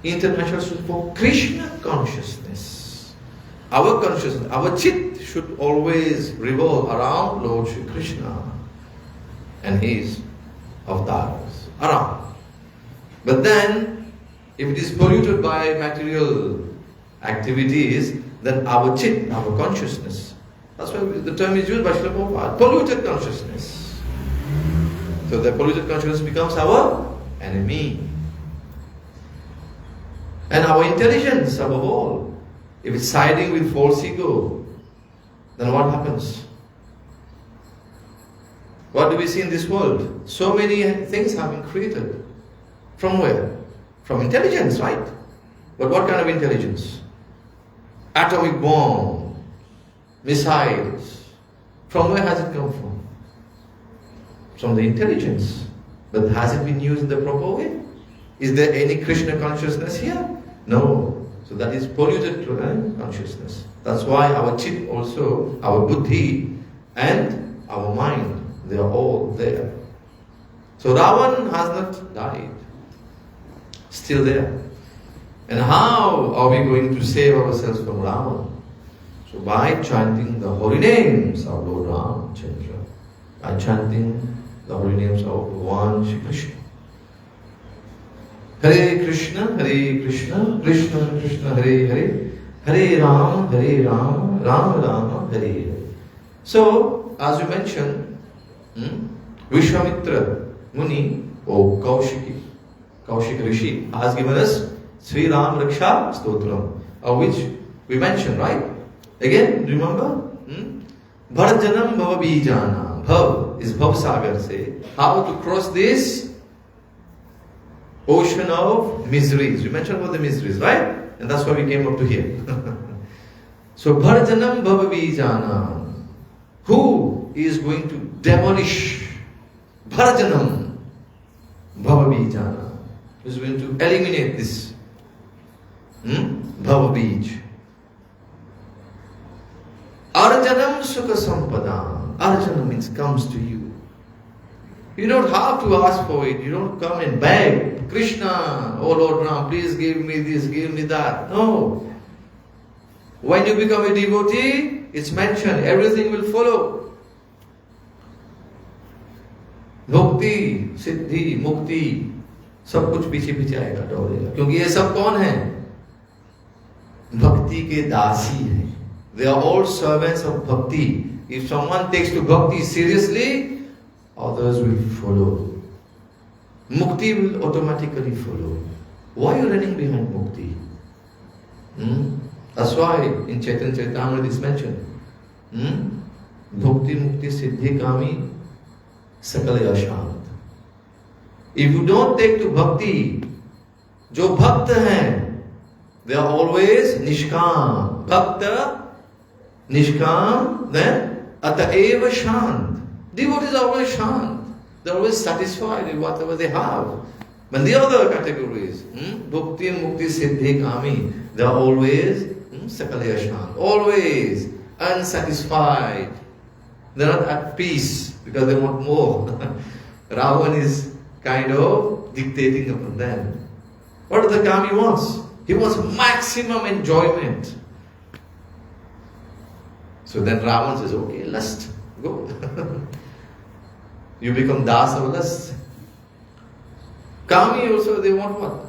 International Society for Krishna Consciousness. Our consciousness, our chit should always revolve around Lord Shri Krishna and his avatars, around. But then, if it is polluted by material activities, then our chit, our consciousness, that's why the term is used by Srila Prabhupada, polluted consciousness. So the polluted consciousness becomes our enemy. And our intelligence, above all, if it's siding with false ego, then what happens? What do we see in this world? So many things have been created. From where? From intelligence, right? But what kind of intelligence? Atomic bomb, missiles. From where has it come from? From the intelligence. But has it been used in the proper way? Is there any Krishna consciousness here? No. So that is polluted consciousness. That's why our chit also, our buddhi and our mind, they are all there. So Ravan has not died. Still there. And how are we going to save ourselves from Ravan? So by chanting the holy names of Lord Ramchandra, by chanting the holy names of Bhagavan Shri Krishna. Hare Krishna, Krishna Krishna, Hare Hare, Hare Ram, Ram, Hare Hare. So, as you mentioned, Vishwamitra Muni or Kaushik Rishi has given us Sri Rāma Raksha Stotram, of which we mentioned, right? Again, remember? Bharajanam Bhava Bijana. Bhav is Bhav Sagar, say. How to cross this ocean of miseries. We mentioned about the miseries, right? And that's why we came up to here. So, Bharajanam Bhava Bijana. Who is going to demolish Bharajanam Bhava Bijana? Who is going to eliminate this Bhava Bij? Arjanam Sukha Sampada. Arjana means comes to you. You don't have to ask for it. You don't come and beg. Krishna, oh Lord Ram, please give me this, give me that. No. When you become a devotee, it's mentioned, everything will follow. भक्ति, सिद्धि, मुक्ति सब कुछ पीछे पीछे आएगा, दौड़ेगा। क्योंकि ये सब कौन है? भक्ति के दासी हैं। They are all servants of bhakti. If someone takes to bhakti seriously, others will follow. Mukti will automatically follow. Why are you running behind mukti? That's why in Chaitanya Charitamrita is mentioned. Bhakti mukti siddhi kami sakalaya shant. If you don't take to bhakti, जो भक्त हैं, they are always nishkam. Bhakta, nishkam, then ataeva shant. Devotees are always shant. They are always satisfied with whatever they have. When the other categories, bhakti, mukti, siddhi, kami, they are always sakalaya shant. Always unsatisfied. They are not at peace because they want more. Ravan is kind of dictating upon them. What does the kami wants? He wants maximum enjoyment. So then Ravan says, okay, lust, go. You become das of lust. Kami also, they want what?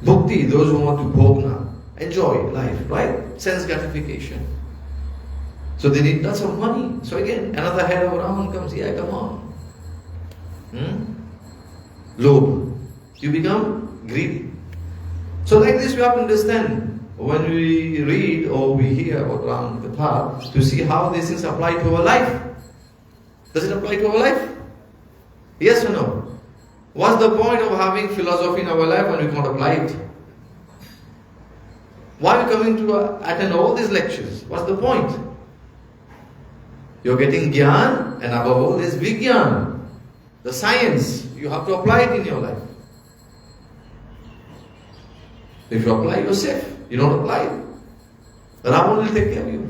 Bhakti, those who want to bhogna, enjoy life, right? Sense gratification. So they need lots of money. So again, another head of Ravan comes, yeah, come on. Lobh. You become greedy. So like this we have to understand when we read or we hear about Rama Katha to see how these things apply to our life. Does it apply to our life? Yes or no? What's the point of having philosophy in our life when we can't apply it? Why are we coming to attend all these lectures? What's the point? You're getting Gyan, and above all is Vigyan. The science, you have to apply it in your life. If you apply, you're safe. You don't apply, Ravan will take care of you.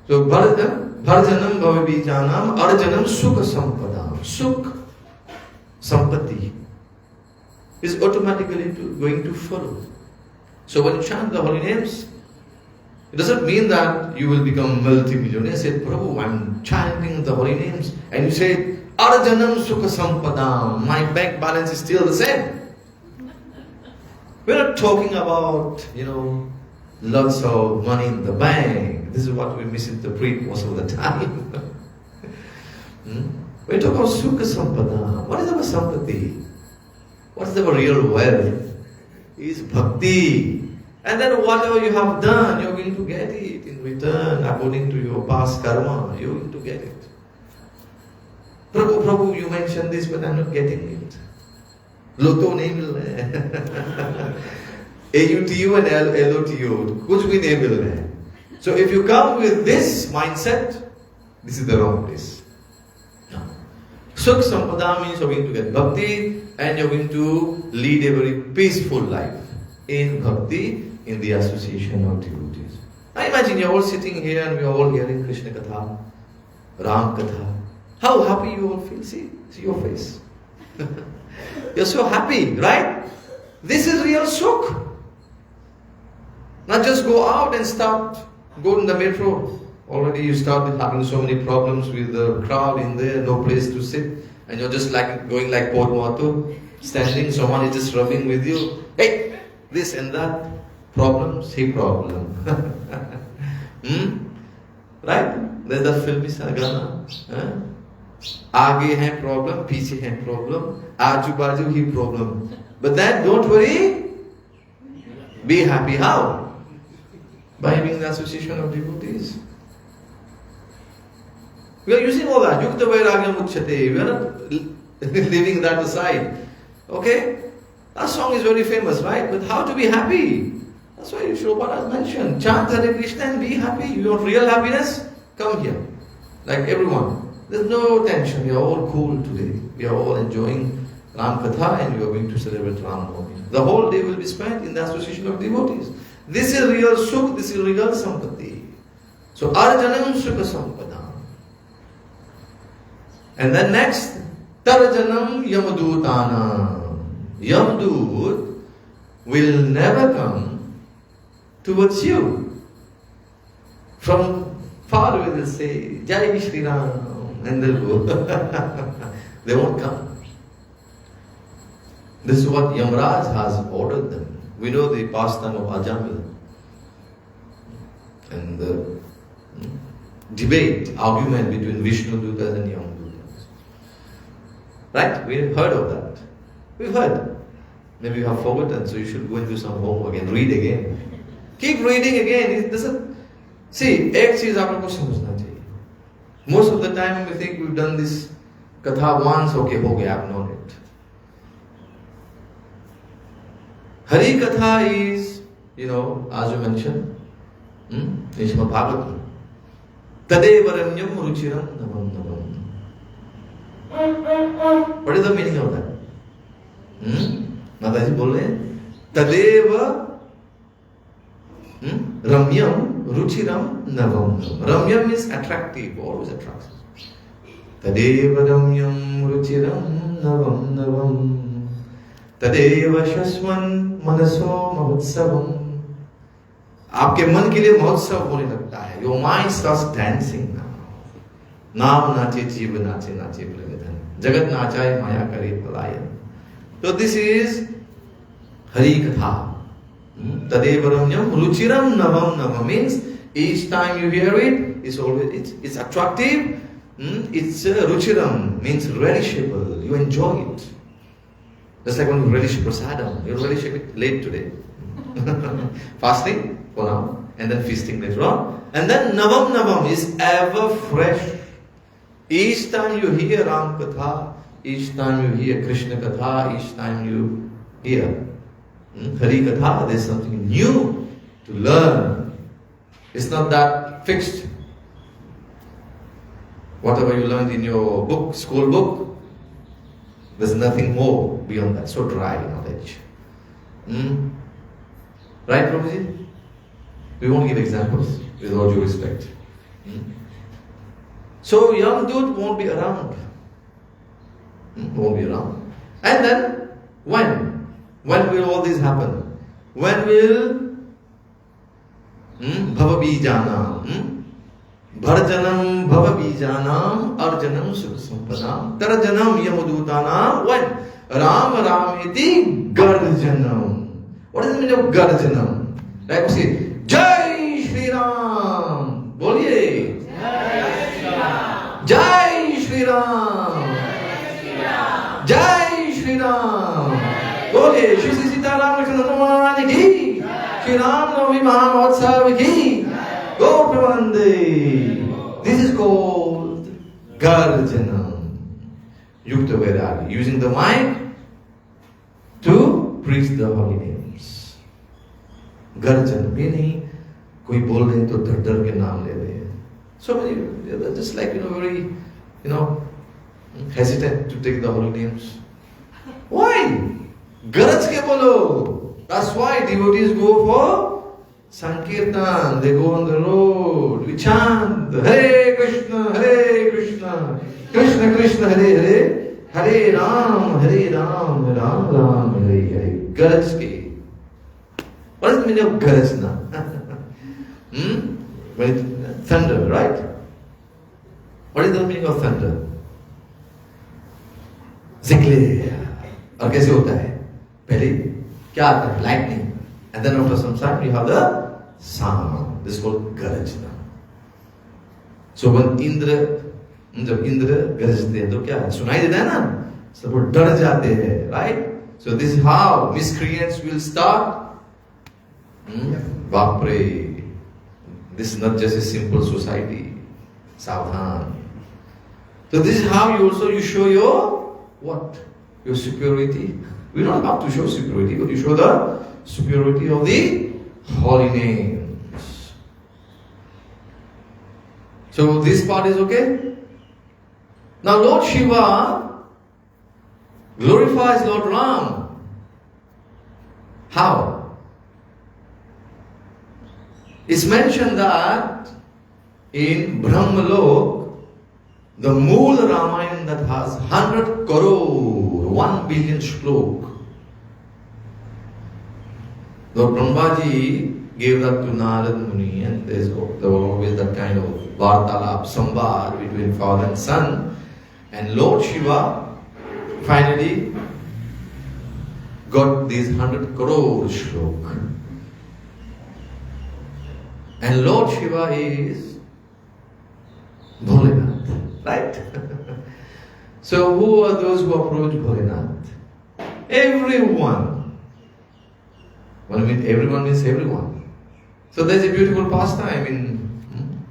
So, Bharjanam Bhavabijanam Arjanam Sukha Sampadam. Sukh, Sampati, is automatically going to follow. So when you chant the holy names, it doesn't mean that you will become multi-millionaire. Say, Prabhu, I'm chanting the holy names. And you say, Arjanam Sukha Sampadam. My bank balance is still the same. We're not talking about, lots of money in the bank. This is what we misinterpret most of the time. We're talking about Sukha Sampadam. What is our sampati? What is our real wealth? It's bhakti. And then whatever you have done, you're going to get it in return according to your past karma. You're going to get it. Prabhu, you mentioned this, but I'm not getting it. Loto nahi mil raha hai. AUTU and LOTU, kuch bhi nahi mil raha hai. So if you come with this mindset, this is the wrong place. No. Sukh Sampada means you're going to get bhakti and you're going to lead a very peaceful life in bhakti, in the association of devotees. Now imagine you're all sitting here and we're all hearing Krishna Katha, Ram Katha. How happy you all feel. See your face. You're so happy, right? This is real sukh. Not just go out and go in the metro. Already you started having so many problems with the crowd in there, no place to sit. And you're just like going like Podmato, standing, someone is just rubbing with you. Hey, this and that. Problems, he problem. Right? There's that filmy Gana. Aage hai problem, piche hai problem, aju baju hi problem. But then don't worry, be happy. How? By having the association of devotees. We are using all that. Yukta vairagya muchyate. We are not leaving that aside. Okay? That song is very famous, right? But how to be happy? That's why Shobana has mentioned. Chant Hare Krishna and be happy. You want real happiness? Come here. Like everyone. There's no tension. We are all cool today. We are all enjoying Ram Katha and we are going to celebrate Ram Navami. The whole day will be spent in the association of devotees. This is real sukh. This is real sampati. So Arjanam Sukha Sampadam. And then next, Tarjanam Yamadutanam. Yamadut will never come towards you. From far away they'll say, Jai Sri Ram, and they'll go. They won't come. This is what Yamraj has ordered them. We know the pastime of Ajamila. And the debate, argument between Vishnu Dutas and Yam Dutas. Right? We've heard of that. We've heard. Maybe you have forgotten, so you should go and do some homework and read again. Keep reading again. It doesn't. See, एक चीज आप लोग को समझना चाहिए. Most of the time we think we've done this katha once, okay, हो गया, I've known it. Hari Katha is, as you mentioned, Nishma Bhagavatam. Tadevaranyam ruchiram navam navam. What is the meaning of that? Mataji bol rahe hain. Tadeva ramyam ruchiram navam navam. Ramyam is attractive, always attractive. Tadeva ramyam ruchiram navam navam. Tadeva shaswan manaso mahotsavam. आपके मन के लिए महोत्सव होने लगता है. Your mind starts dancing now. नाम नाचे जीव नाचे नाचे प्रगधन. जगत नाचाए माया करे पलायन. So this is Hari Katha. Tadev Ramyam Ruchiram Navam Navam means each time you hear it, it's always it's attractive. It's Ruchiram means relishable. You enjoy it. Just like when you relish prasadam, you relish it late today. Fasting for now, and then feasting later on. And then Navam Navam is ever fresh. Each time you hear Ram Katha, each time you hear Krishna Katha, each time you hear Hari Katha, there's something new to learn. It's not that fixed. Whatever you learned in your book, school book, there's nothing more beyond that. So dry knowledge. Right, Prabhuji? We won't give examples with all due respect. So young dude won't be around. Won't be around. And then when? When will all this happen? When will Bhavabijana Bharjanam Bhavabijanam Arjanam Suksampanam Tarajanam Yamudutanam. When? Ram Ramiti Garjanam. What is the meaning of Garjanam? Like we say, Jai Sri Ram. Boliye. Jai Sri Ram. Jai Sri Ram. Jai Sri Ram. Boliye. Shri Sita Rāma Navami ki. Sri Rāma Navami Mahotsav ki. Go Pramanande. This is called Garjanam. Yukta Vedari. Using the mic to preach the holy names. Garjan meaning कोई बोल रहे हैं तो डर डर के नाम ले रहे हैं. So many, just like very, hesitant to take the holy names. Why? Garaj ke bolo. That's why devotees go for Sankirtan. They go on the road. We chant Hare Krishna, Krishna Krishna, Hare Hare, Hare Ram, Ram Ram, Hare Hare. Garaj ke. What is the meaning of garaj now? Thunder, right? What is the meaning of thunder? Zikle. और कैसे होता है? पहले क्या आता है? Lightning. And then after some time you have the sound. This is called garajna. So when जब इंद्र गरजते हैं तो क्या है? सुनाई देता है ना? सब लोग डर जाते हैं, right? So this is how miscreants will start. Bapre. This is not just a simple society. Savdhan. So this is how you show your what? Your superiority. We're not about to show superiority, but you show the superiority of the holy names. So this part is okay? Now Lord Shiva glorifies Lord Ram. How? It's mentioned that in Brahmalok, the Mool Ramayana that has 100 crore, 1 billion shlok. Lord Brahmaji gave that to Narad Muni, and there was always that kind of vartalap, samvad between father and son. And Lord Shiva finally got these 100 crore shlok. And Lord Shiva is Bholenath, right? So who are those who approach Bholenath? Everyone. What I mean, everyone means everyone. So there's a beautiful pastime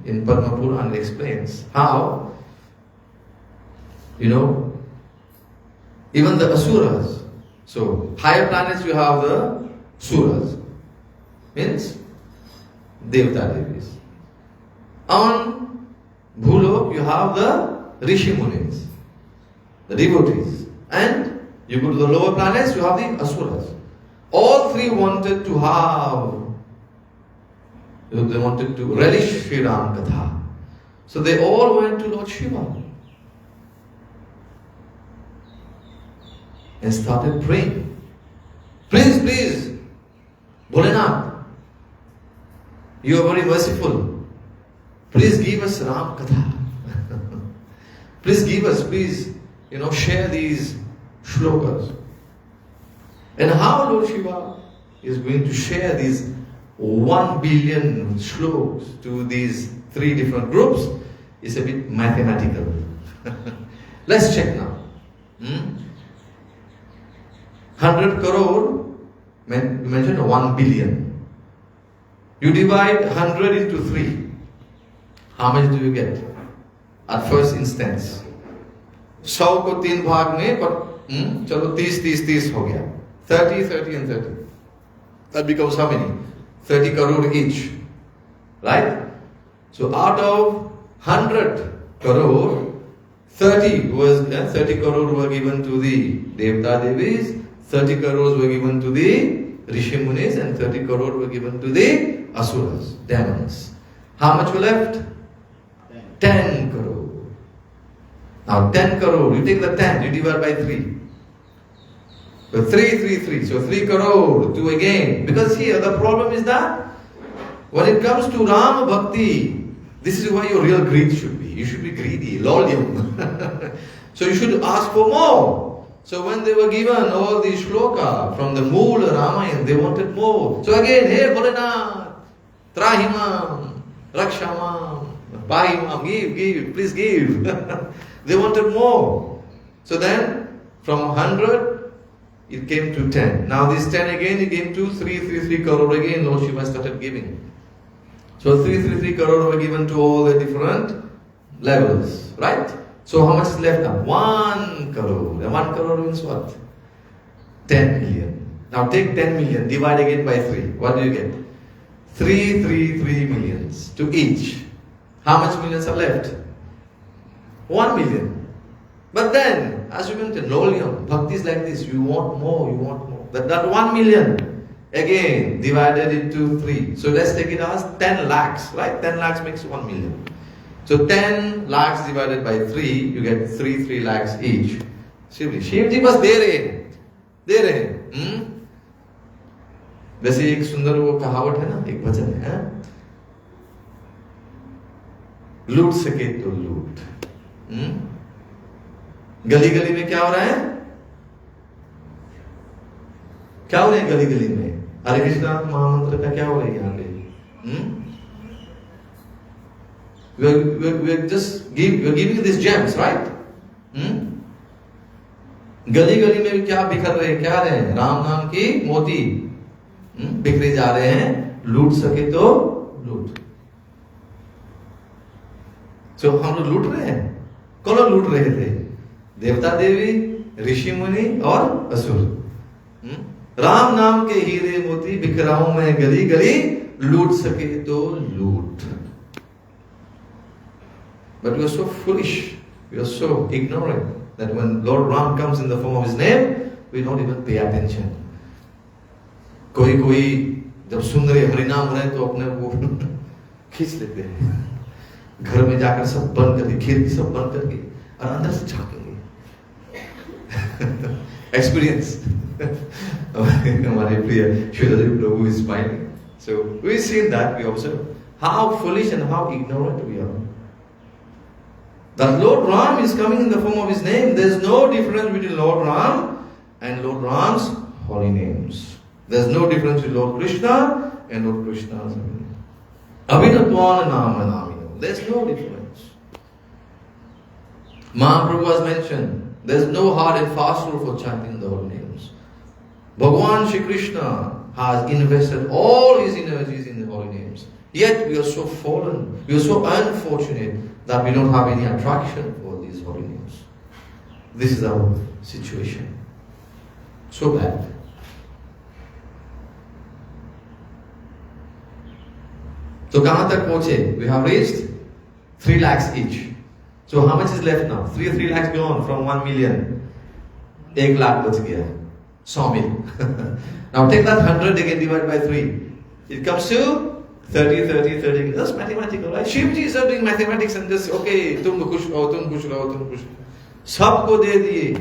in Padma Puran. It explains how, even the asuras. So higher planets you have the suras, means Devta Devis. On Bhulok you have the Rishi Munis, the devotees. And you go to the lower planets, you have the asuras. All three wanted to have, they wanted to relish Sri Ram Katha. So they all went to Lord Shiva and started praying. Please, please, Bholenath, you are very merciful. Please give us Ram Katha. Please give us, please, share these shlokas. And how Lord Shiva is going to share these 1 billion shlokas to these three different groups is a bit mathematical. Let's check now. 100 crore, you mentioned 1 billion. You divide 100 into 3. How much do you get? At first instance. 100 को 3 भाग में, पर चलो 30 हो गया. 30 and 30. That becomes how many? 30 crore each. Right? So out of 100 crore, 30 crore were given to the Devta Devis, 30 crores were given to the Rishi Munis, and 30 crore were given to the Asuras, demons. How much were left? 10 crore. Now 10 crore, you take the 10, you divide by 3. So 3. So 3 crore, 2 again. Because here the problem is that when it comes to Rama Bhakti, this is why your real greed should be. You should be greedy, lolyam. So you should ask for more. So when they were given all these shloka from the Moola Ramayana, they wanted more. So again, hey Bholenath, Trahimam, Rakshamam, Pahimam, give, please give. They wanted more. So then from 100, it came to 10. Now this 10 again, it came to 3 crore again. Lord Shiva started giving. So 3 crore were given to all the different levels, right? So how much is left now? 1 crore. And 1 crore means what? 10 million. Now take 10 million, divide again by 3. What do you get? 3 millions to each. How much millions are left? 1 million. But then, as you mentioned, lolyam, bhakti is like this. You want more. That 1 million, again, divided into 3. So let's take it as 10 lakhs, right? 10 lakhs makes 1 million. So 10 lakhs divided by 3, you get 3 lakhs each. Shiv जी बस दे रहे वैसे एक सुंदर वो कहावत है ना, एक वचन है, लूट सके तो लूट. गली गली में क्या हो रहा है? क्या हो रहा है गली गली में? हरे कृष्णा महामंत्र का क्या हो रहा है यहाँ पे? We're giving these gems, right? गली गली में क्या बिखर रहे, क्या रहे हैं? राम नाम की मोती बिखरे जा रहे हैं. लूट सके तो लूट. So हम लोग लूट रहे हैं. कौन लोग लूट रहे थे? देवता देवी, ऋषि मुनि और असुर. राम नाम के हीरे मोती बिखराऊं मैं गली गली, लूट सके तो लूट. But we are so foolish, we are so ignorant that when Lord Ram comes in the form of his name, we don't even pay attention. कोई जब सुन रहे हरिनाम रहे तो अपने वो खींच लेते हैं. घर में जाकर सब बंद करके, खिड़की सब बंद करके और अंदर से झांकेंगे. एक्सपीरियंस. हमारे प्रिय Sridhar Prabhu is smiling. So we see that, we observe how foolish and how ignorant we are. That Lord Ram is coming in the form of his name. There is no difference between Lord Ram and Lord Ram's holy names. There is no difference between Lord Krishna and Lord Krishna's Abhinatvan Nama Namino. There is no difference. Mahaprabhu has mentioned, there is no hard and fast rule for chanting the holy names. Bhagavan Shri Krishna has invested all his energies in the holy names. Yet we are so fallen, we are so unfortunate that we don't have any attraction for these holy names. This is our situation. So bad. So kahan tak pahunche? We have reached 3 lakhs each. So how much is left now? 3 lakhs gone from 1 million. 1 lakh bach gaya. 100 mil. Now take that 100 again, divide by 3. It comes to 30. That's mathematical, right? Shivji is doing mathematics and just, okay, tum khush raho, tum khush raho, tum khush raho. Sabko de diye.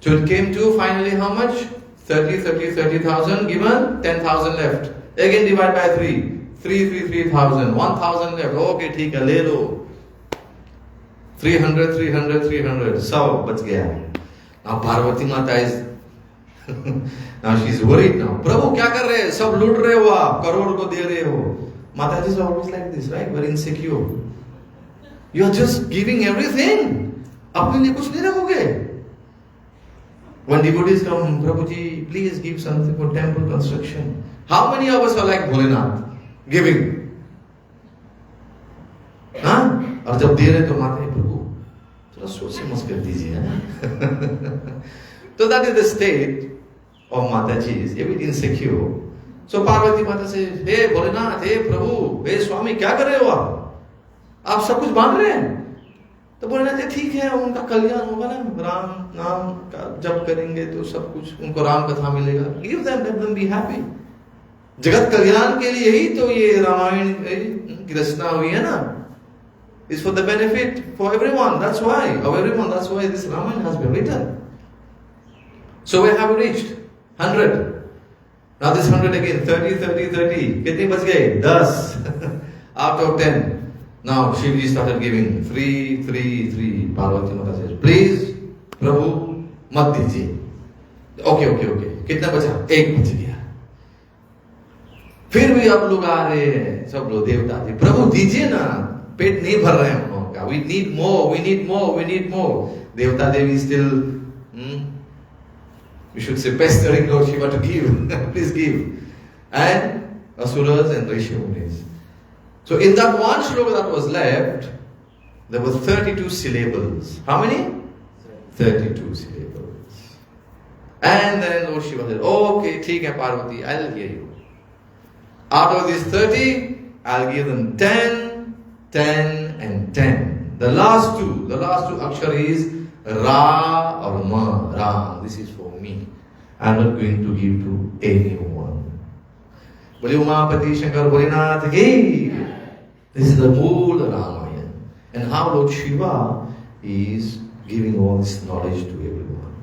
So it came to finally how much? 30,000 given, 10,000 left. Again divide by 3. 3,000. 1,000 left. Okay, theek hai, le lo. 300. Sab bach gaya. Now Parvati Mata is now she's worried now. Prabhu, kya kar rahe? Sab loot rahe ho aap, crore ko de rahe ho. Mataji is always like this, right? Very insecure. You are just giving everything. Apne liye kuch nahi rakhoge. When devotees come, Prabhuji, please give something for temple construction. How many of us are like Bholenath? Giving. हाँ? और जब दे रहे तो माते हैं प्रभु थोड़ा सोच समझ कर दीजिए. So that is the state of Mataji, is a bit insecure. So Parvati Mata says, hey Bholenath, hey Prabhu, hey Swami, क्या कर रहे हो आप सब कुछ बांध रहे हैं. तो बोलना चाहिए ठीक है, उनका कल्याण होगा ना, राम नाम का जप करेंगे तो सब कुछ उनको राम कथा मिलेगा. Give them, let them be happy. जगत कल्याण के लिए ही तो ये रामायण की रचना हुई है ना. It's for the benefit for everyone. That's why this Ramayana has been written. So where have we reached? 100. Now this 100 again. 30. कितने बच गए? 10. Out of 10. Now Shivji started giving 3. Parvati Mata says, please, Prabhu, मत दीजिए. Okay. कितना बचा? 1 बच गया. फिर भी अब लोग आ रहे हैं, सब लोग देवता जी, प्रभु दीजिए ना, पेट नहीं भर रहे हैं हम लोगों का. We need more. देवता देवी still, we should say pestering Lord Shiva to give. Please give. And Asuras and Rishi Munis. So in that one shloka that was left, there were 32 syllables. How many? 32 syllables. And then Lord Shiva said, okay, theek hai Parvati, I'll hear you. Out of these 30, I'll give them 10, and 10. The last two akshar is Ra or Ma, Ram. This is for me. I'm not going to give to anyone. Bole Umapati Shankar Bholinath ki. This is the Mool Ramayana. And how Lord Shiva is giving all this knowledge to everyone.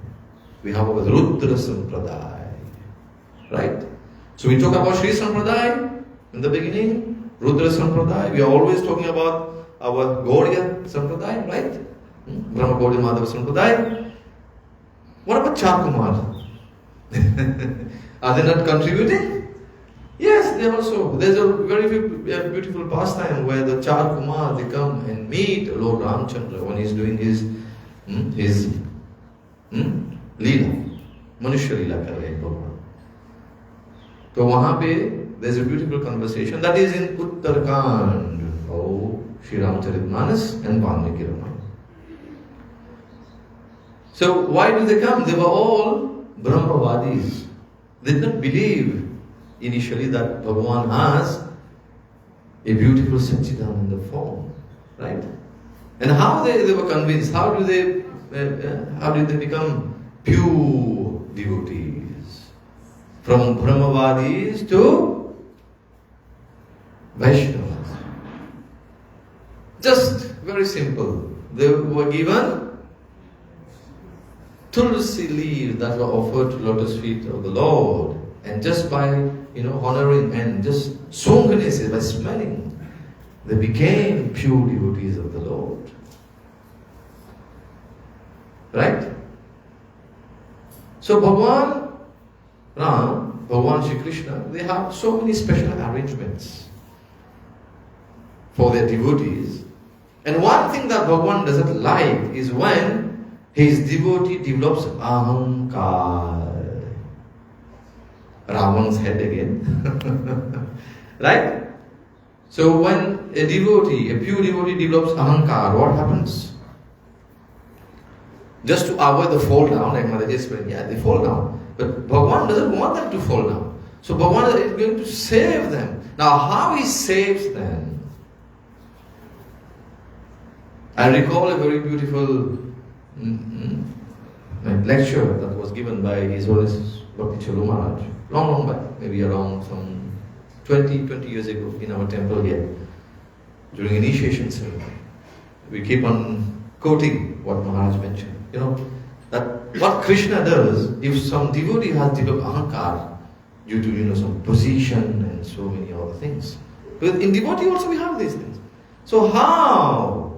We have our Rudra Sampradaya. Right? So we talk about Sri Sampradaya in the beginning, Rudra Sampradaya. We are always talking about our Gaudiya Sampradaya, right? Brahma Gaudiya Madhava Sampradaya. What about Chakumar? Are they not contributing? Yes, they also. There's a very beautiful pastime where the Char Kumar, they come and meet Lord Ramchandra when he's doing his Leela. Manushya Leela kar rahe hain. So वहाँ पे there's a beautiful conversation that is in Uttarakhand of Sri Ramcharitmanas and Valmiki Ramayana. So why do they come? They were all Brahmavadis. They did not believe initially that Bhagavan has a beautiful Satchidananda form, right? And how they were convinced? How did they become pure devotees? From Brahmavadis to Vaishnavas. Just very simple. They were given tulsi leaves that were offered to lotus feet of the Lord. And just by honoring and just songhanes by smelling. They became pure devotees of the Lord. Right? So Bhagavan Ram, Bhagavan Shri Krishna, they have so many special arrangements for their devotees. And one thing that Bhagavan doesn't like is when his devotee develops ahankar. Ravan's head again. Right? So when a pure devotee develops ahankar, what happens? Just to avoid the fall down, like Mataji explained, they fall down. But Bhagavan doesn't want them to fall down. So Bhagavan is going to save them. Now how he saves them? I recall a very beautiful lecture that was given by His Holiness Bhakti Chalu Maharaj, long back, maybe around some 20 years ago in our temple here, during initiation ceremony. We keep on quoting what Maharaj mentioned. That what Krishna does, if some devotee has developed ahankar due to some position and so many other things. Because in devotee also we have these things. So how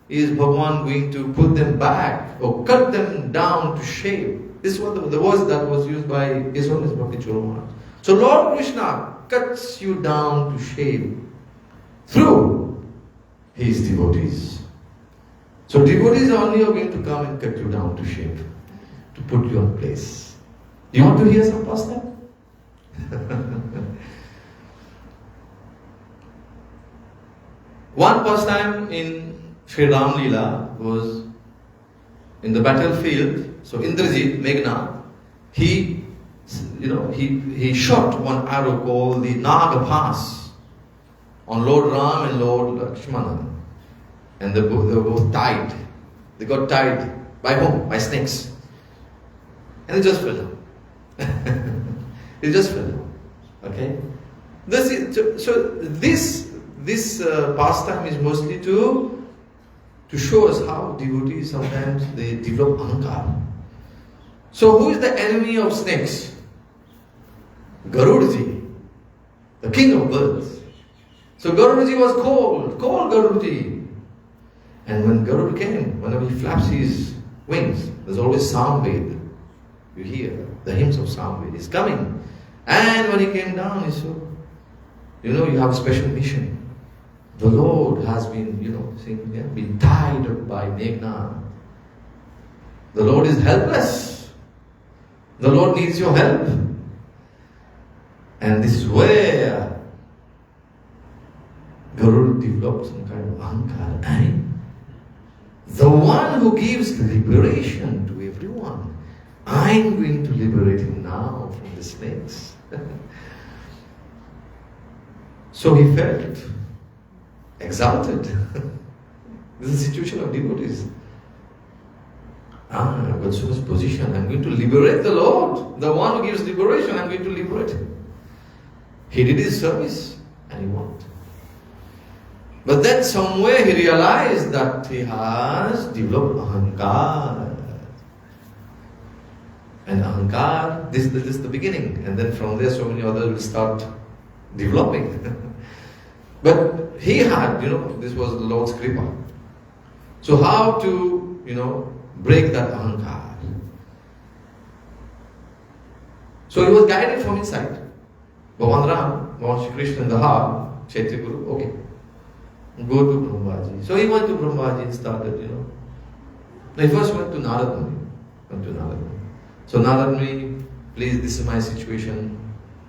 is Bhagavan going to put them back or cut them down to shape? This is what the words that was used by His Holiness Bhakti Charu Maharaj. So Lord Krishna cuts you down to shape through His devotees. So devotees only are going to come and cut you down to shape, to put you in place. You want to hear some pastime? One pastime in Sri Ram Leela was in the battlefield. So Indrajit, Meghna, he shot one arrow called the Naga Pass on Lord Ram and Lord Lakshmana. And they were both tied. They got tied by whom? By snakes. And they just fell down. They just fell down. Okay? This pastime is mostly to show us how devotees sometimes they develop ahankar. So who is the enemy of snakes? Garudaji, the king of birds. So Garudaji was called Garudaji. And when Garuda came, whenever he flaps his wings, there's always Samved. You hear the hymns of Samved. He's coming. And when he came down, he said, you have a special mission. The Lord has been, been tied up by Meghna. The Lord is helpless. The Lord needs your help. And this is where Garuda developed some kind of ahankar. And the one who gives liberation to everyone, I'm going to liberate him now from the snakes. So he felt exalted. This is the situation of devotees. I've got so much position. I'm going to liberate the Lord. The one who gives liberation, I'm going to liberate him. He did his service and he won. But then somewhere he realized that he has developed ahankar. And ahankar, this is the beginning. And then from there so many others will start developing. But he had, this was the Lord's kripa. So how to, break that ahankar? So he was guided from inside. Bhagavan Ram, Bhagavan Shri Krishna in the heart, Chaitya Guru, okay, go to Brahmaji. So he went to Brahmaji and started, He first went to Narad Muni. So Narad Muni, please, this is my situation.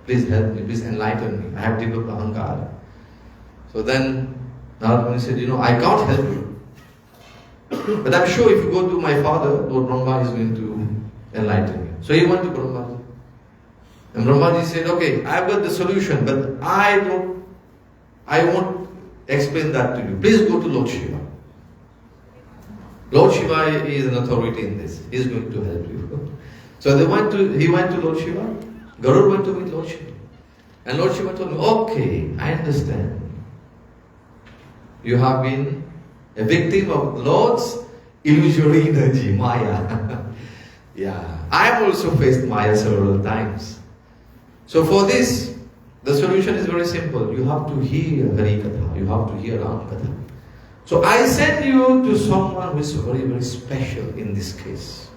Please help me, please enlighten me. I have developed ahankar. So then Narad Muni said, I can't help you. But I'm sure if you go to my father, Lord Brahma is going to enlighten you. So he went to Brahmaji. And Brahmaji said, okay, I've got the solution, but I won't explain that to you. Please go to Lord Shiva. Lord Shiva is an authority in this. He is going to help you. So he went to Lord Shiva. Garuda went to meet Lord Shiva. And Lord Shiva told me, okay, I understand. You have been a victim of the Lord's illusory energy, Maya. Yeah, I have also faced Maya several times. So for this, The solution is very simple. You have to hear Hari Katha. You have to hear Ram Katha. So I send you to someone who is very, very special in this case.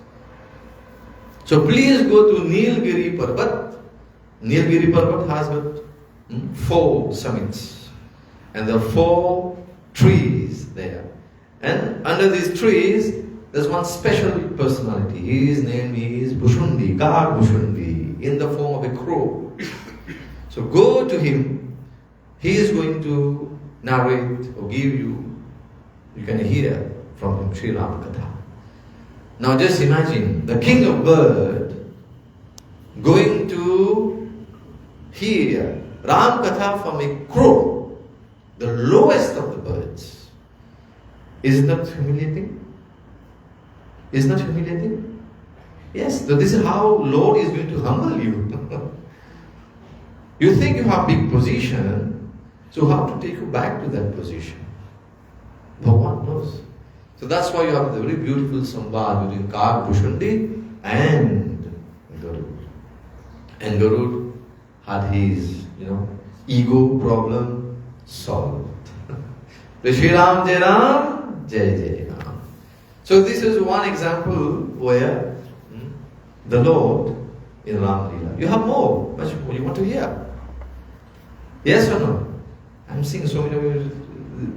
So please go to Nilgiri Parvat. Nilgiri Parvat has got 4 summits. And there are 4 trees there. And under these trees, there's one special personality. His name is Bhushundi, Kag Bhushundi, in the form of a crow. So go to him. He is going to narrate or give you can hear from him Sri Rāma Katha. Now just imagine the king of bird going to hear Ram Katha from a crow, the lowest of the birds. Isn't that humiliating? Isn't that humiliating? Yes, so this is how Lord is going to humble you. You think you have big position, so how to take you back to that position? Bhagavan knows. So that's why you have the very beautiful samvad between Kag Bhushundi and Garud. And Garud had his, ego problem solved. Shri Ram Jai Ram, Jai Jai Ram. So this is one example where the Lord in Ram Leela. You have more, much more you want to hear. Yes or no? I'm seeing so many of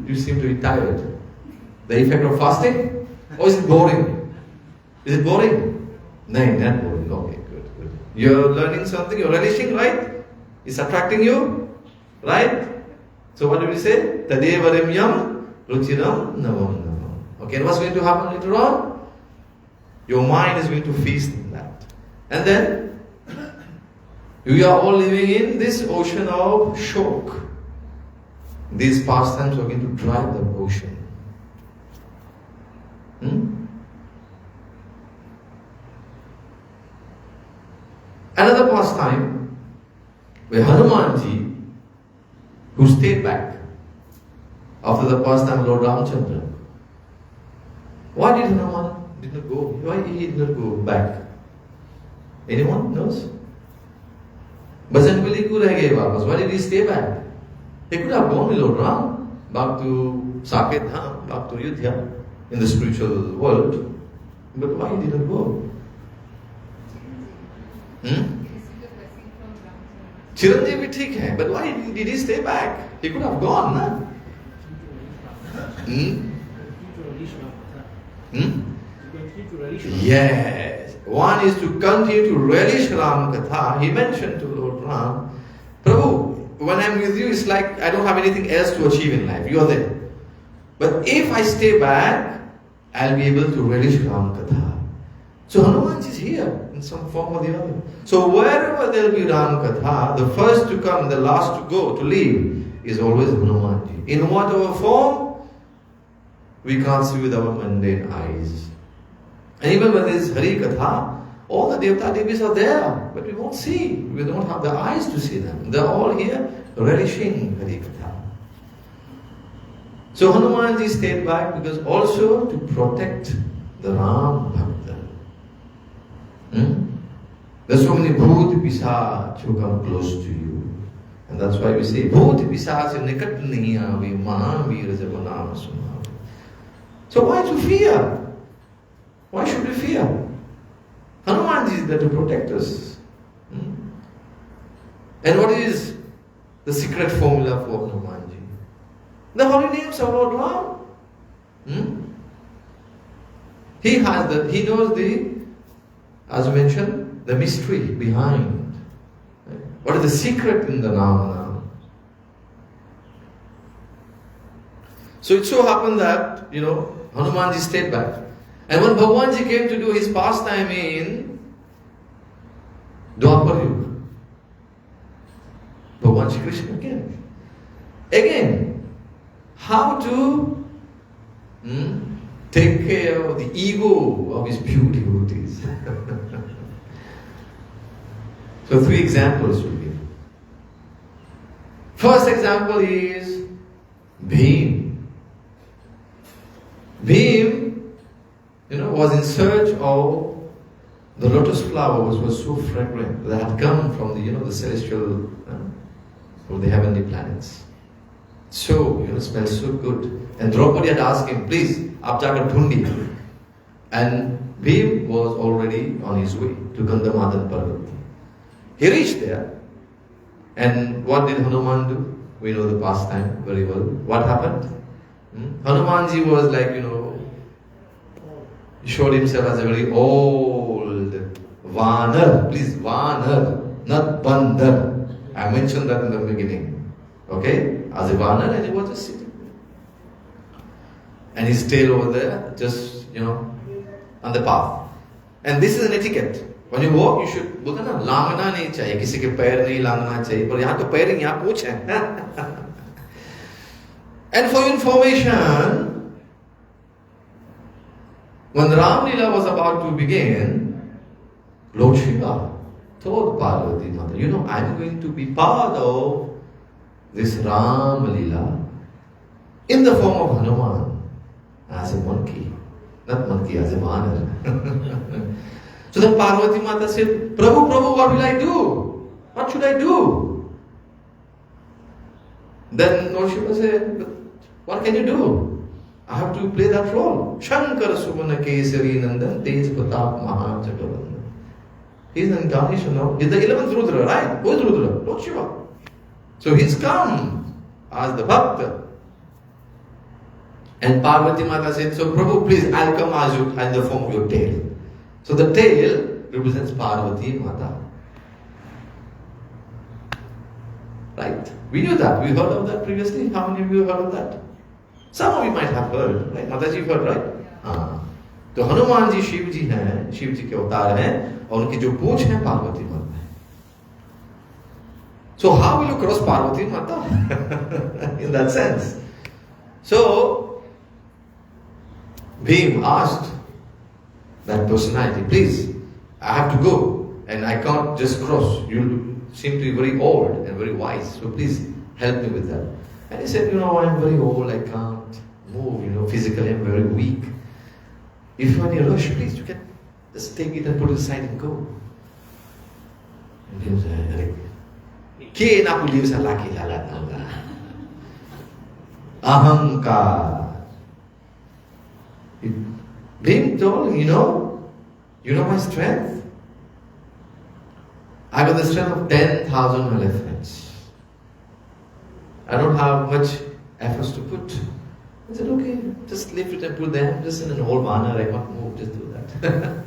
you seem to be tired. The effect of fasting? Or is it boring? Is it boring? No, not boring. Okay, good. You're learning something, you're relishing, right? It's attracting you, right? So what do we say? Tadevarim yam ruchiram navam navam. Okay, and what's going to happen later on? Your mind is going to feast in that. And then, we are all living in this ocean of shock. These pastimes are going to drive the ocean. Another pastime where Hanumanji, who stayed back after the pastime of Lord Ramchandra. Why did Hanuman did not go? Why he did not go back? Anyone knows? Bhajan Bali reh gaye wapas. Why did he stay back? He could have gone with Lord Ram back to Saket Dham, back to Ayodhya in the spiritual world. But why he didn't go? Chiranjeevi ठीक है, but why did he stay back? He could have gone, na? Yes. One is to continue to relish Ram Katha. He mentioned to Lord Ram, Prabhu, when I'm with you, it's like I don't have anything else to achieve in life. You are there. But if I stay back, I'll be able to relish Ram Katha. So Hanumanji is here in some form or the other. So wherever there will be Ram Katha, the first to come, the last to go, to leave, is always Hanumanji. In whatever form, we can't see with our mundane eyes. And even when there is Hari Katha, all the Devata Devis are there, but we won't see. We don't have the eyes to see them. They're all here relishing Hari Katha. So Hanumanji stayed back because also to protect the Ram Bhakta. There's so many Bhoot Pisach who come close to you. And that's why we say, Bhoot Pisach nikat nahi aavi, Mahavir jab naam sunaave. So why to fear? Why should we fear? Hanumanji is there to protect us. And what is the secret formula for Hanumanji? The holy names of Lord Ram. He knows as mentioned, the mystery behind. What is the secret in the Nama? So it so happened that, Hanumanji stayed back. And when Bhagwanji came to do his pastime in Dwapar Yuga, Bhagwan Shri Krishna came. Again, how to take care of the ego of his pure devotees. So 3 examples to give. First example is Bhim. Bhim, was in search of the lotus flower which was so fragrant that had come from the celestial from the heavenly planets. So, it smells so good. And Draupadi had asked him, please, aap jaakar dhundi. And Bhim was already on his way to Gandhamadhan Parvat. He reached there. And what did Hanuman do? We know the pastime very well. What happened? Hanumanji was like, he showed himself as a very old Vanar. Please, Vanar, not Bandar. I mentioned that in the beginning. Okay? As a Vanar, and he was just sitting. And his tail over there, just, on the path. And this is an etiquette. When you walk, you should बोलते ना लांगना नहीं चाहिए, किसी के पैर नहीं लांगना चाहिए, पर यहाँ तो पैर नहीं, यहाँ पूंछ है. And for your information, when Ram Leela was about to begin, Lord Shiva told Parvati Mata, I'm going to be part of this Ram Leela in the form of Hanuman as a monkey. Not monkey, as a vanar. So then Parvati Mata said, Prabhu, what will I do? What should I do? Then Lord Shiva said, what can you do? I have to play that role. Shankar Sumana Kesari Nandan Tej Pratap Maha Chatavandan. He's an incarnation now. He's the 11th Rudra, right? Who is Rudra? Lord Shiva. So he's come as the Bhakta. And Parvati Mata said, so Prabhu, please, I'll come as you in the form of your tail. So the tail represents Parvati Mata. Right? We knew that. We heard of that previously. How many of you heard of that? Some of you might have heard. Right? Mataji heard, right? तो हनुमान जी शिव जी हैं, शिव जी के अवतार हैं, और उनकी जो पूंछ है पार्वती माता है. So how will you cross Parvati Mata? In that sense. So Bhim asked that personality, please, I have to go and I can't just cross. You seem to be very old and very wise, so please help me with that. And he said, I'm very old, I can't move, physically I'm very weak. If you're in a rush, please, you can just take it and put it aside and go. And he said, Ke na puliu sa laki lalat nanga. Ahankar. Bhim told him, you know my strength? I got the strength of 10,000 elephants. I don't have much efforts to put. I said, okay, just lift it and put them. Just in an old manner, I can't move, just do that.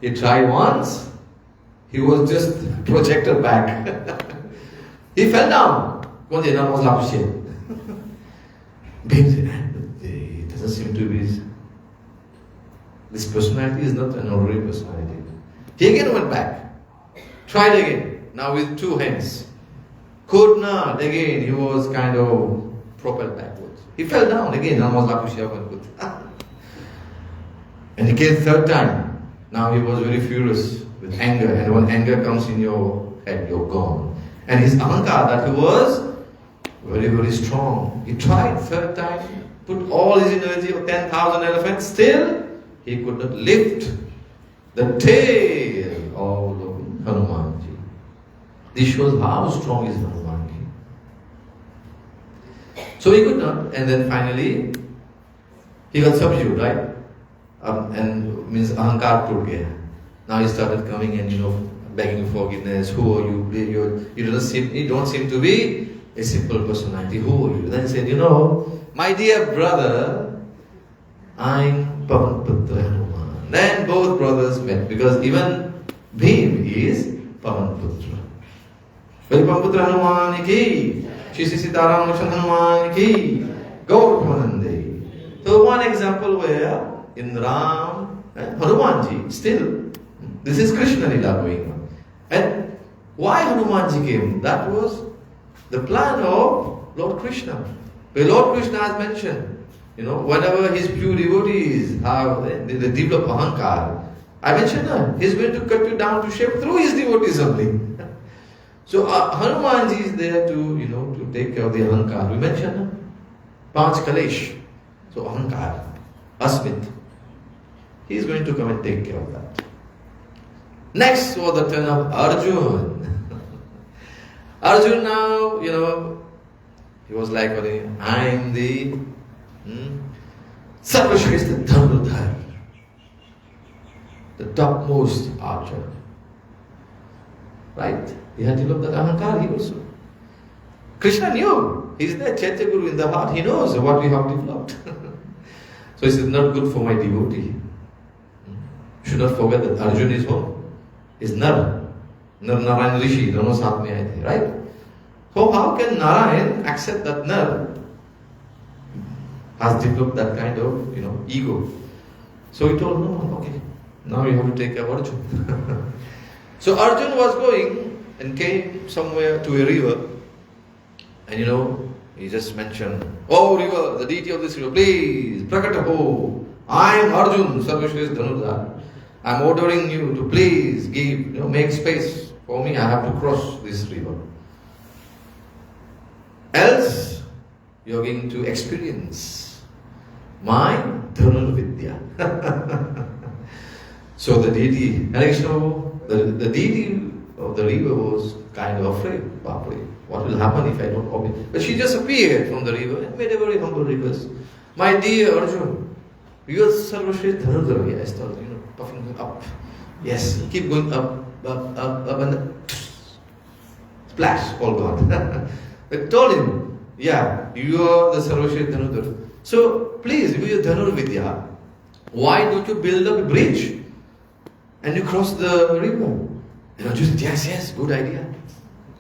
He tried once, he was just projected back. He fell down. Bhim said, it doesn't seem to be. This personality is not an ordinary personality. He again went back. Tried again. Now with two hands. Could not. Again, he was kind of propelled backwards. He fell down again. And he came third time. Now he was very furious with anger. And when anger comes in your head, you're gone. And his ahankar, that he was very, very strong. He tried third time, put all his energy of 10,000 elephants, still he could not lift the tail of Hanumanji. This shows how strong is Hanumanji. So he could not, and then finally he got subdued, right? And means ahankar took gaya. Now he started coming and begging forgiveness. Who are you? You don't seem to be a simple personality. Who are you? Then he said, my dear brother, I'm Pavanputra Hanuman. Then both brothers met, because even Bhim is Pavanputra. Very Pavanputra Hanuman ki, Shri Sitaram Lakshman Hanuman ki, Gaur Pramanande. So one example where in Ram, Hanumanji, still, this is Krishna Lila going on. And why Hanumanji came? That was the plan of Lord Krishna. Where Lord Krishna has mentioned, whenever his pure devotees have they develop ahankar, I mentioned he's going to cut you down to shape through his devotees only. So Hanumanji is there to take care of the ahankar. We mentioned Panch Kalesh. So ahankar, Asmit. He is going to come and take care of that. Next was the turn of Arjun. Arjuna now, he was like, I am the Sarvashrestha Dhanurdhar, the topmost archer. Right? He had developed that ahankar, he also. Krishna knew. He's there, Chaitya Guru in the heart. He knows what we have developed. So he said, not good for my devotee. Should not forget that Arjuna is who? Is Nar. Narayan Rishi, dono saath mein aaye the, right? So how can Narayan accept that Nar has developed that kind of, ego? So he told, no, okay, now you have to take care of Arjuna. So Arjuna was going and came somewhere to a river, and he just mentioned, oh river, the deity of this river, please, Prakataho, I am Arjuna, Sarvashresth Dhanurdhar. I am ordering you to please give, make space for me, I have to cross this river. Else, you are going to experience my Dhanurvidya. So the deity, the deity of the river was kind of afraid. Bapre, what will happen if I don't obey? But she just appeared from the river and made a very humble request. My dear Arjuna, you are Sarvashresth Dhanurdhar. I started, puffing up. Yes, keep going up, and splash, all gone. I told him, yeah, you are the Sarvashresth Dhanurdhar. So please, you are Dhanurvidya. Why don't you build up a bridge and you cross the river? Arjuna said, yes, good idea.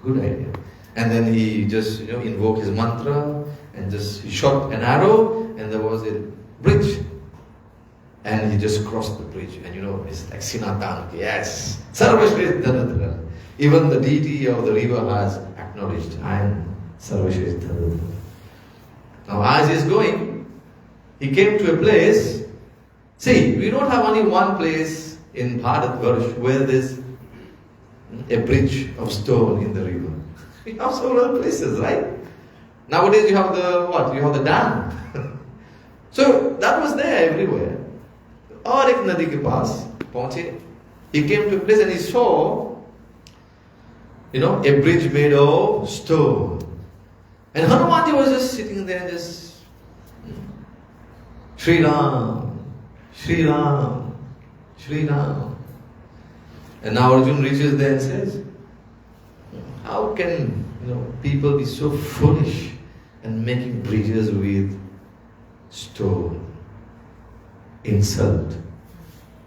Good idea. And then he just, invoked his mantra and just he shot an arrow and there was a bridge. And he just crossed the bridge. And it's like Sinatan. Yes. Sarvashresth Dhanurdhar. Even the deity of the river has acknowledged, I am Sarvashresth Dhanurdhar. Now as he's going, he came to a place. See, we don't have only one place in Bharatvarsh where there's a bridge of stone in the river. We have several places, right? Nowadays you have You have the dam. So that was there everywhere. और एक नदी के पास पहुंचे. He came to a place and he saw, a bridge made of stone. And Hanumanji was just sitting there, just Sri Rāma, Sri Rāma, Sri Rāma. And now Arjuna reaches there and says, how can people be so foolish and making bridges with stone? Insult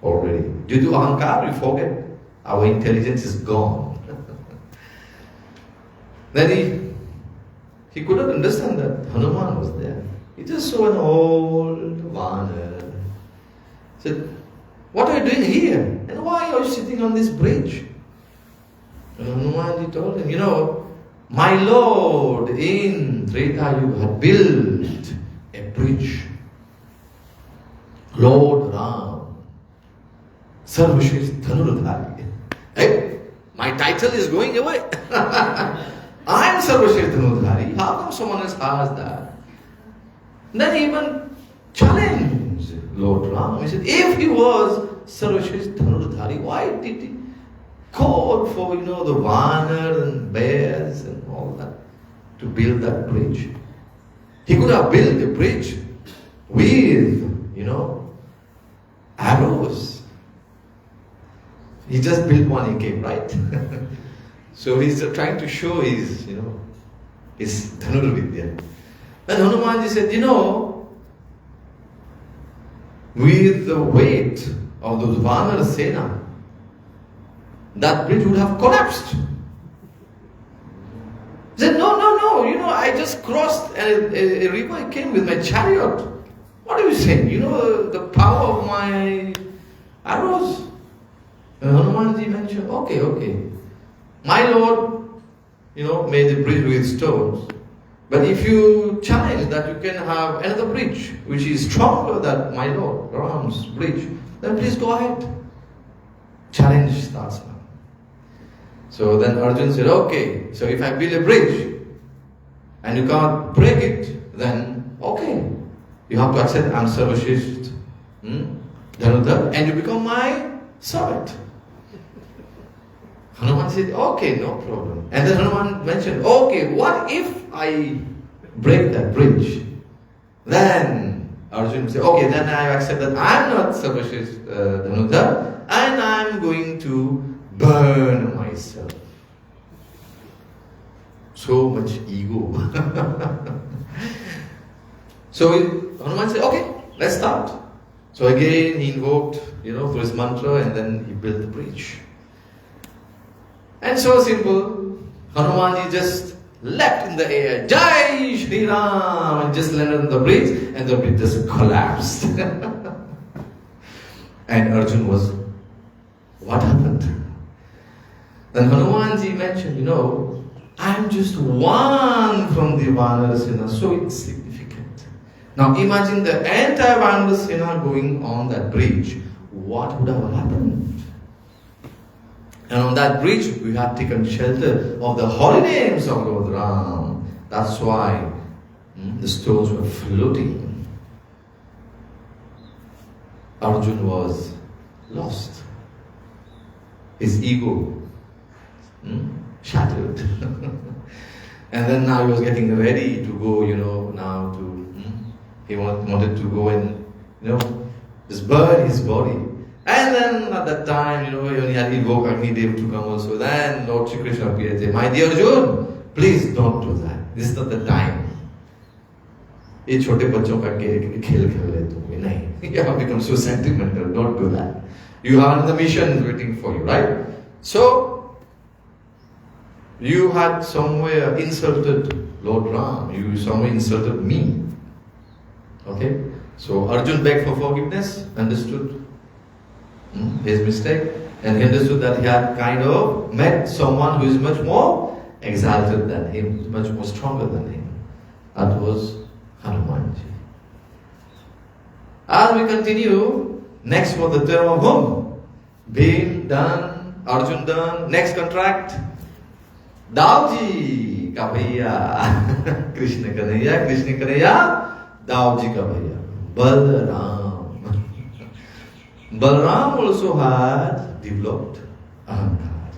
already. Due to ahankar, we forget. Our intelligence is gone. Then he couldn't understand that Hanuman was there. He just saw an old vanar. He said, what are you doing here? And why are you sitting on this bridge? And Hanuman told him, my Lord in Treta Yuga had built a bridge. Lord Ram, Sarvashresth Dhanurdhari. Hey, my title is going away. I am Sarvashresth Dhanurdhari. How come someone else has that? Then he even challenged Lord Ram. He said, if he was Sarvashresth Dhanurdhari, why did he call for, the vanar and bears and all that to build that bridge? He could have built a bridge with, arrows. He just built one, he came, right? So he's trying to show his Dhanurvidya. Then Hanumanji said, with the weight of those Vanar Sena, that bridge would have collapsed. He said, no, I just crossed a river, I came with my chariot. What are you saying? The power of my arrows. And Hanumanji mentioned, okay. My Lord, made the bridge with stones. But if you challenge that you can have another bridge, which is stronger than my Lord Ram's bridge, then please go ahead. Challenge starts now. So then Arjuna said, okay, so if I build a bridge and you can't break it, then okay. You have to accept I'm Sarvashresth Dhanurdhar and you become my servant. Hanuman said, okay, no problem. And then Hanuman mentioned, okay, what if I break that bridge? Then Arjuna said, okay, then I accept that I'm not Sarvashresth Dhanudha, and I'm going to burn myself. So much ego. So Hanuman said, okay, let's start. So again he invoked, through his mantra, and then he built the bridge. And so simple, Hanumanji just leapt in the air, Jai Sri Rāma, and just landed on the bridge, and the bridge just collapsed. And Arjun was, what happened? Then Hanumanji mentioned, I'm just one from the Vanara Sena, so insignificant. Now imagine the entire Vanara Sena going on that bridge. What would have happened? And on that bridge, we have taken shelter of the holy names of Lord Ram. That's why the stones were floating. Arjun was lost. His ego shattered. And then now he was getting ready to go, now to, he wanted to go and, just burn his body. And then at that time, when he had invoked Agni Dev to come also, then Lord Shri Krishna appeared and said, my dear Arjun, please don't do that. This is not the time. ये छोटे बच्चों का खेल खेल रहे तुम नहीं. You have become so sentimental. Don't do that. You have the mission waiting for you, right? So you had somewhere insulted Lord Ram. You somewhere insulted me. Okay. So Arjun begged for forgiveness, understood his mistake, and he understood that he had kind of met someone who is much more exalted than him, much more stronger than him. That was Hanumanji. As we continue, next was the term of whom? Bhim done, Arjun done, next contract. Davji ka bhaiya, Krishna Kanhaiya, Davji ka bhaiya, Balaram. Balaram also had developed ahankar.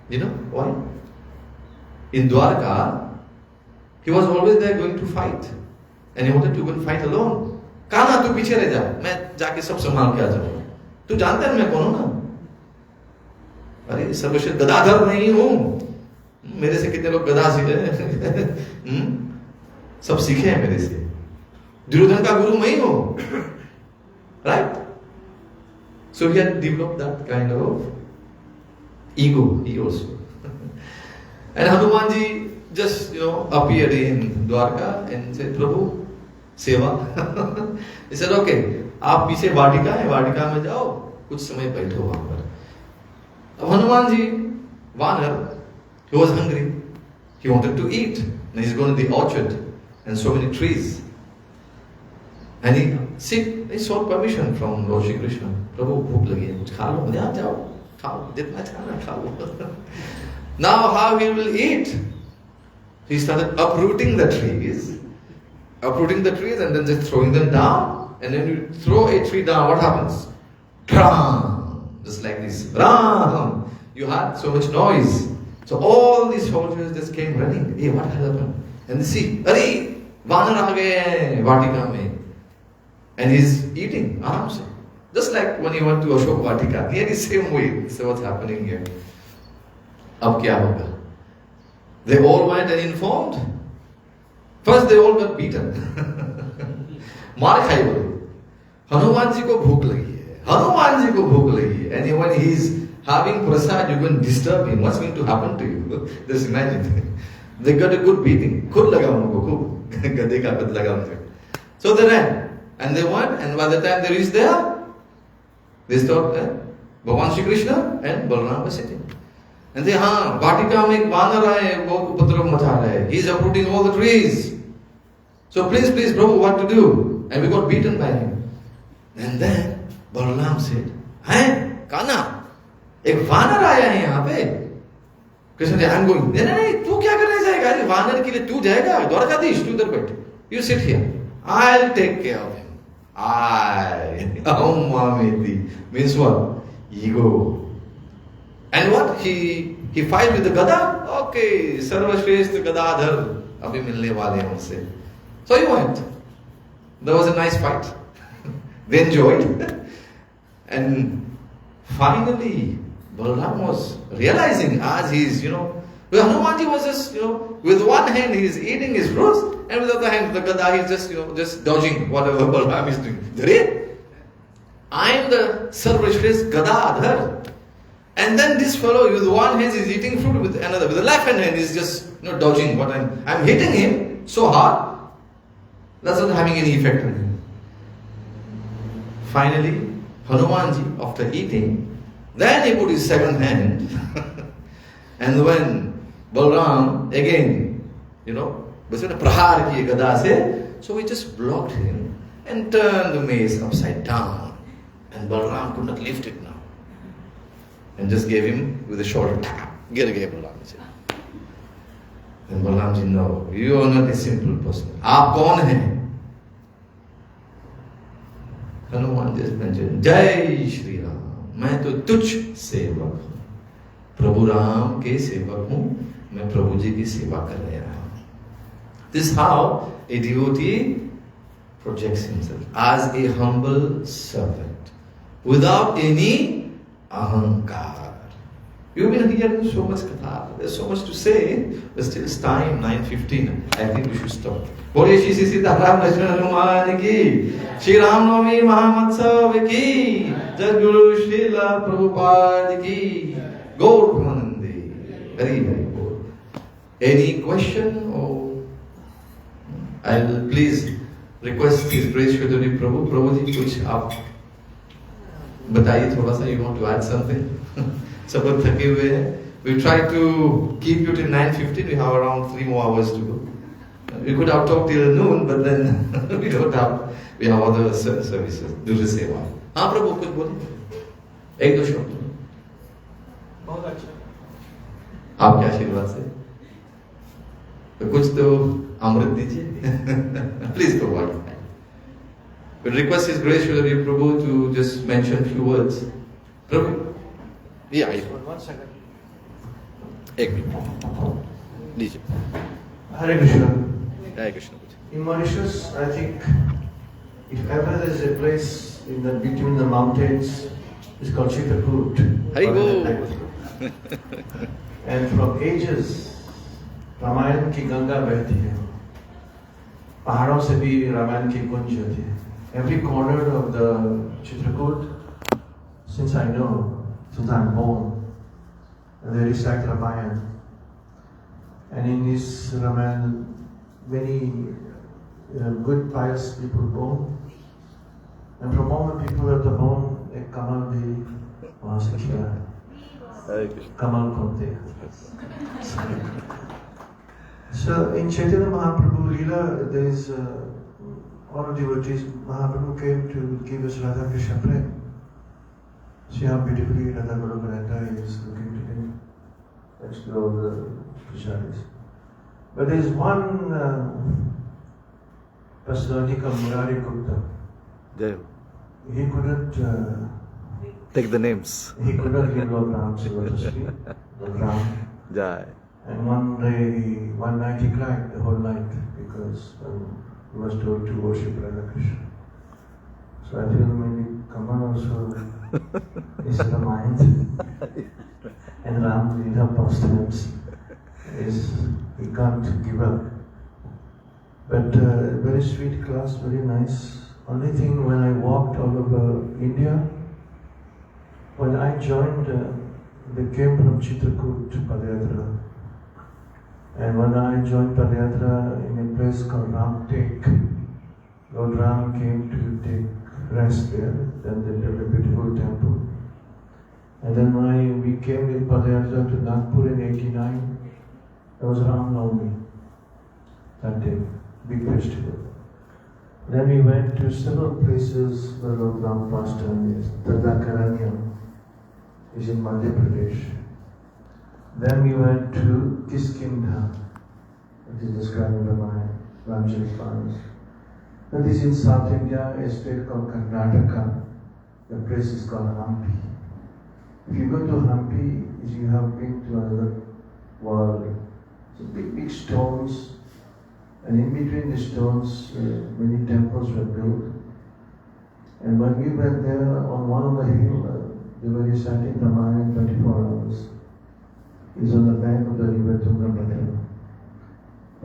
You know why? In Dwarka, he was always there going to fight. And he wanted to go and fight alone. Kana, tu piche reh ja. Main jaake sab sambhal ke aa jaunga. Tu janta hai main kaun hu na? Arey, sarvashresth gadadhar nahi hu. मेरे से कितने लोग गदा सीखे सब सीखे हैं मेरे से. दुर्योधन का गुरु मैं ही हूं. Right? So he had developed that kind of ego, he also. And Hanumanji just, appeared in Dwarka and said, Prabhu, seva. He said, okay, आप पीछे वाटिका है, वाटिका में जाओ, कुछ समय बैठो वहां पर. अब Hanumanji, Vanar, he was hungry. He wanted to eat. And he's going to the orchard and so many trees. And he sought permission from Lord Shri Krishna. Prabhu, bhook lagi hai, kuch kha lo. Yeah, jao, khao, jitna chana kha lo. Now how he will eat? He started uprooting the trees and then just throwing them down. And then you throw a tree down, what happens? Ram! Just like this. Ram! You had so much noise. So all these soldiers just came running. Hey, what happened? And they see, Arey, Vanar aa gaye Vatika mein. And he's eating, aram se. Just like when he went to Ashok Vatika. Nearly same way. So what's happening here? Ab kya hoga? They all went and informed. First they all got beaten. Maar khai bole. Hanumanji ko bhook lagi hai. Hanumanji ko bhook lagi hai. And when he's having prasad, you're going to disturb him. What's going to happen to you? Just imagine. They got a good beating. Khud laga unko, khud. Gade ka khud laga unko. So they ran. And they went, and by the time they reached there, they stopped there. Bhagwan Shri Krishna and Balaram were sitting. And they, Vatika mein ek Vanar hai, wo upadrav macha raha hai. He's uprooting all the trees. So please, Prabhu, what to do? And we got beaten by him. And then Balaram said, hey, Kana, ek Vanar aaya hai yahan pe. Krishna said, I'm going. No, tu kya karne jayega? Arey, Vanar ke liye tu jayega. Dwarkadish, tu idhar baith. You sit here. I'll take care of him. Aum Mameti means what? ego. And what? He fights with the Gada? Okay, Sarvashrestha Gadadhar. Abhi milne wale hain unse. So he went. There was a nice fight. They enjoyed. And finally, Balram was realizing as he's, Hanumanji was just, with one hand he's eating his roast, and with the other hand the Gada he's just dodging whatever Balram is doing. Dare? I am the Sarvashrestha Gadadhar. And then this fellow with one hand is eating fruit, with another, with the left hand is just dodging what I'm hitting him so hard. That's not having any effect on him. Finally, Hanumanji, after eating, then he put his second hand, and when Balram again, prahar kiye gada se, so he just blocked him and turned the mace upside down, and Balram could not lift it now. And just gave him with a shoulder tap. Gir gaya Balramji. And Balramji, no, you are not a simple person. Aap kaun hai? Hanuman just mentioned, Jai Sri Rāma. मैं तो तुझ सेवक हूँ. प्रभु राम के सेवक हूँ. मैं प्रभु जी की सेवा कर रहा हूँ. This is how a devotee projects himself as a humble servant without any ahankar. You've been hearing so much katha. There's so much to say, but still it's time, 9:15. I think we should stop. Bole Shri Sitaram Lakshman Hanuman ki, Sri Rāma Navami Mahamatsav ki, Jadguru Srila Prabhupada ki, Gaur Pramanande. Very, very good. Any question? Or I'll please request His Grace Shridhari Prabhu. Prabhuji, kuch aap बताइए थोड़ा सा. You want to add something? सब लोग थके हुए हैं. We try to keep you till 9:15. We have around 3 more hours to go. We could have talked till noon, but then we don't have. We have other services. Do the same one. हाँ प्रभु कुछ बोले. एक दो शब्द. बहुत अच्छा. आपके आशीर्वाद से. तो कुछ तो अमृत दीजिए. Please go on. We request His Grace Shridhari Prabhu to just mention a few words. Prabhu? Yeah. 1 second. एक मिनट. लीजिए. Hare Krishna. Hare Krishna. In Mauritius, I think, if ever there is a place between the mountains, it's called Chitrakoot. Haribo. And from ages, Ramayan की गंगा बहती है. पहाड़ों से भी रामायण की गूंज होती है. Every corner of the Chitrakoot, since I know, since I'm born, they recite Ramayana. And in this Ramayana, many good pious people born. And from all the people that are born, a Kamal भी वहाँ से खिला है. Kamal खोते हैं. So in Chaitanya Mahaprabhu Leela, there is all the devotees. Mahaprabhu came to give us Radha Krishna Prem. See how beautifully Radha Golokalanta is looking to him next to all the Krishanis. But there is one personality called Murari Gupta. He couldn't take the names. He could not give Lord Ram, so to speak, Lord Ram. Jai. And one night he cried the whole night because he was told to worship Radha Krishna. So I feel maybe Kamal also is in the mind. And Ram, in her pastimes, he can't give up. But very sweet class, very nice. Only thing, when I walked all over India, when I joined, they came from Chitrakoot to Padayatra. And when I joined Padayatra in a place called Ramtek, Lord Ram came to take rest there. Then they built a beautiful temple. And then when we came with Padayatra to Nagpur in '89, there was Ram Navami that day, big festival. Then we went to several places where Lord Ram passed away. Tadakaranyam is in Madhya Pradesh. Then we went to Kiskindha, which is described in the Ramcharitmanas. That is in South India, a state called Karnataka. The place is called Hampi. If you go to Hampi, you have been to another world. So big stones, and in between the stones, many temples were built. And when we went there, on one of the hill, they were reciting Ramayana 24 hours. It's on the bank of the river Tungabhadra.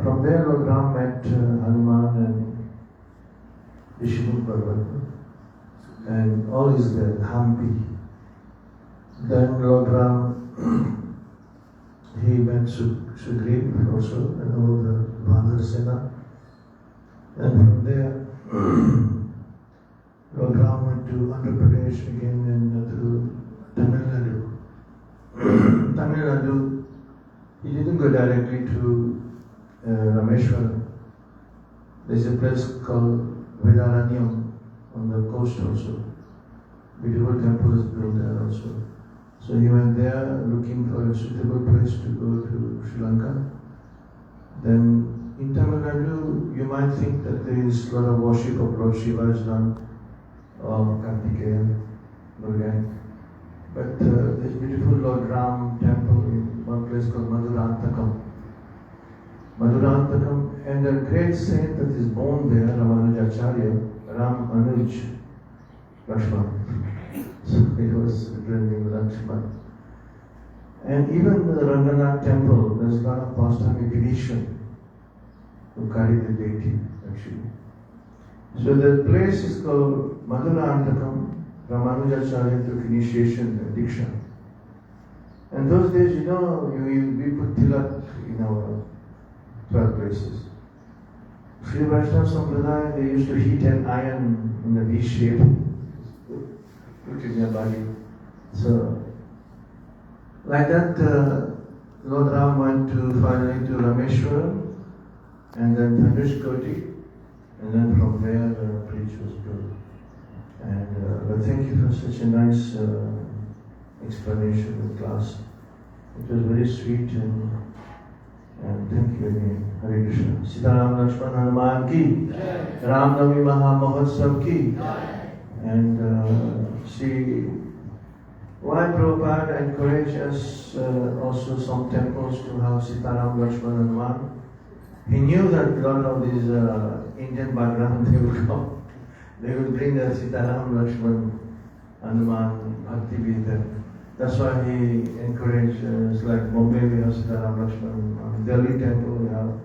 From there, Lord Ram met Hanuman and Rishimukh Parvat. And all is there, Hampi. Then Lord Ram, he met Sugriv also, and all the Vanar Sena. And from there, Lord Ram went to Andhra Pradesh again and to Tamil Nadu. Tamil Nadu, he didn't go directly to Rameshwar. There's a place called Vedaranyam on the coast also. Beautiful temple is built there also. So he went there looking for a suitable place to go to Sri Lanka. Then in Tamil Nadu, you might think that there is a lot of worship of Lord Shiva is done, or Kartikeya, Murugan. But there's beautiful Lord Ram temple in one place called Madurantakam. Madurantakam, and a great saint that is born there, Ramanujacharya, Ram Anuj Lakshman. So he was dreaming Lakshman. And even the Ranganath temple, there's a lot of pastime Venetian who carry the deity actually. So the place is called Madurantakam. Ramanujacharya took initiation, Diksha. And those days, we put tilak in our 12 places. Sri Vaishnava Sampradaya, they used to heat an iron in a V shape, put in their body. So, like that, Lord Ram went finally to Rameshwaram, and then Dhanushkoti, and then from there the bridge was built. And but thank you for such a nice explanation in class. It was very sweet and thank you again. Hare Krishna. Sri Rāma Navami ki, Rāma Navami Maha Mahotsav ki, and see why Prabhupada encouraged us also some temples to have Sita Ram Lakshman Hanuman. He knew that a lot of these Indian background they will come. They will bring the Sita Ram Lakshman Hanuman Bhakti with them. That's why he encouraged like Bombay we have Sita Ram Lakshman, Delhi temple we have,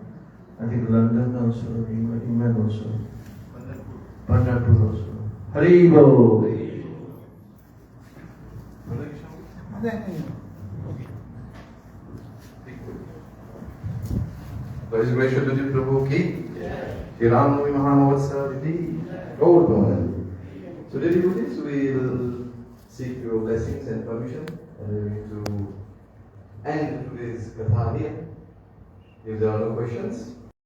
I think London also, England also, Pandharpur also. Hari Bo! By His gracious Lord Prabhu ki, Sri Rāma Navami Mahotsav ki, so dear devotees, we will seek your blessings and permission to end today's katha here. If there are no questions,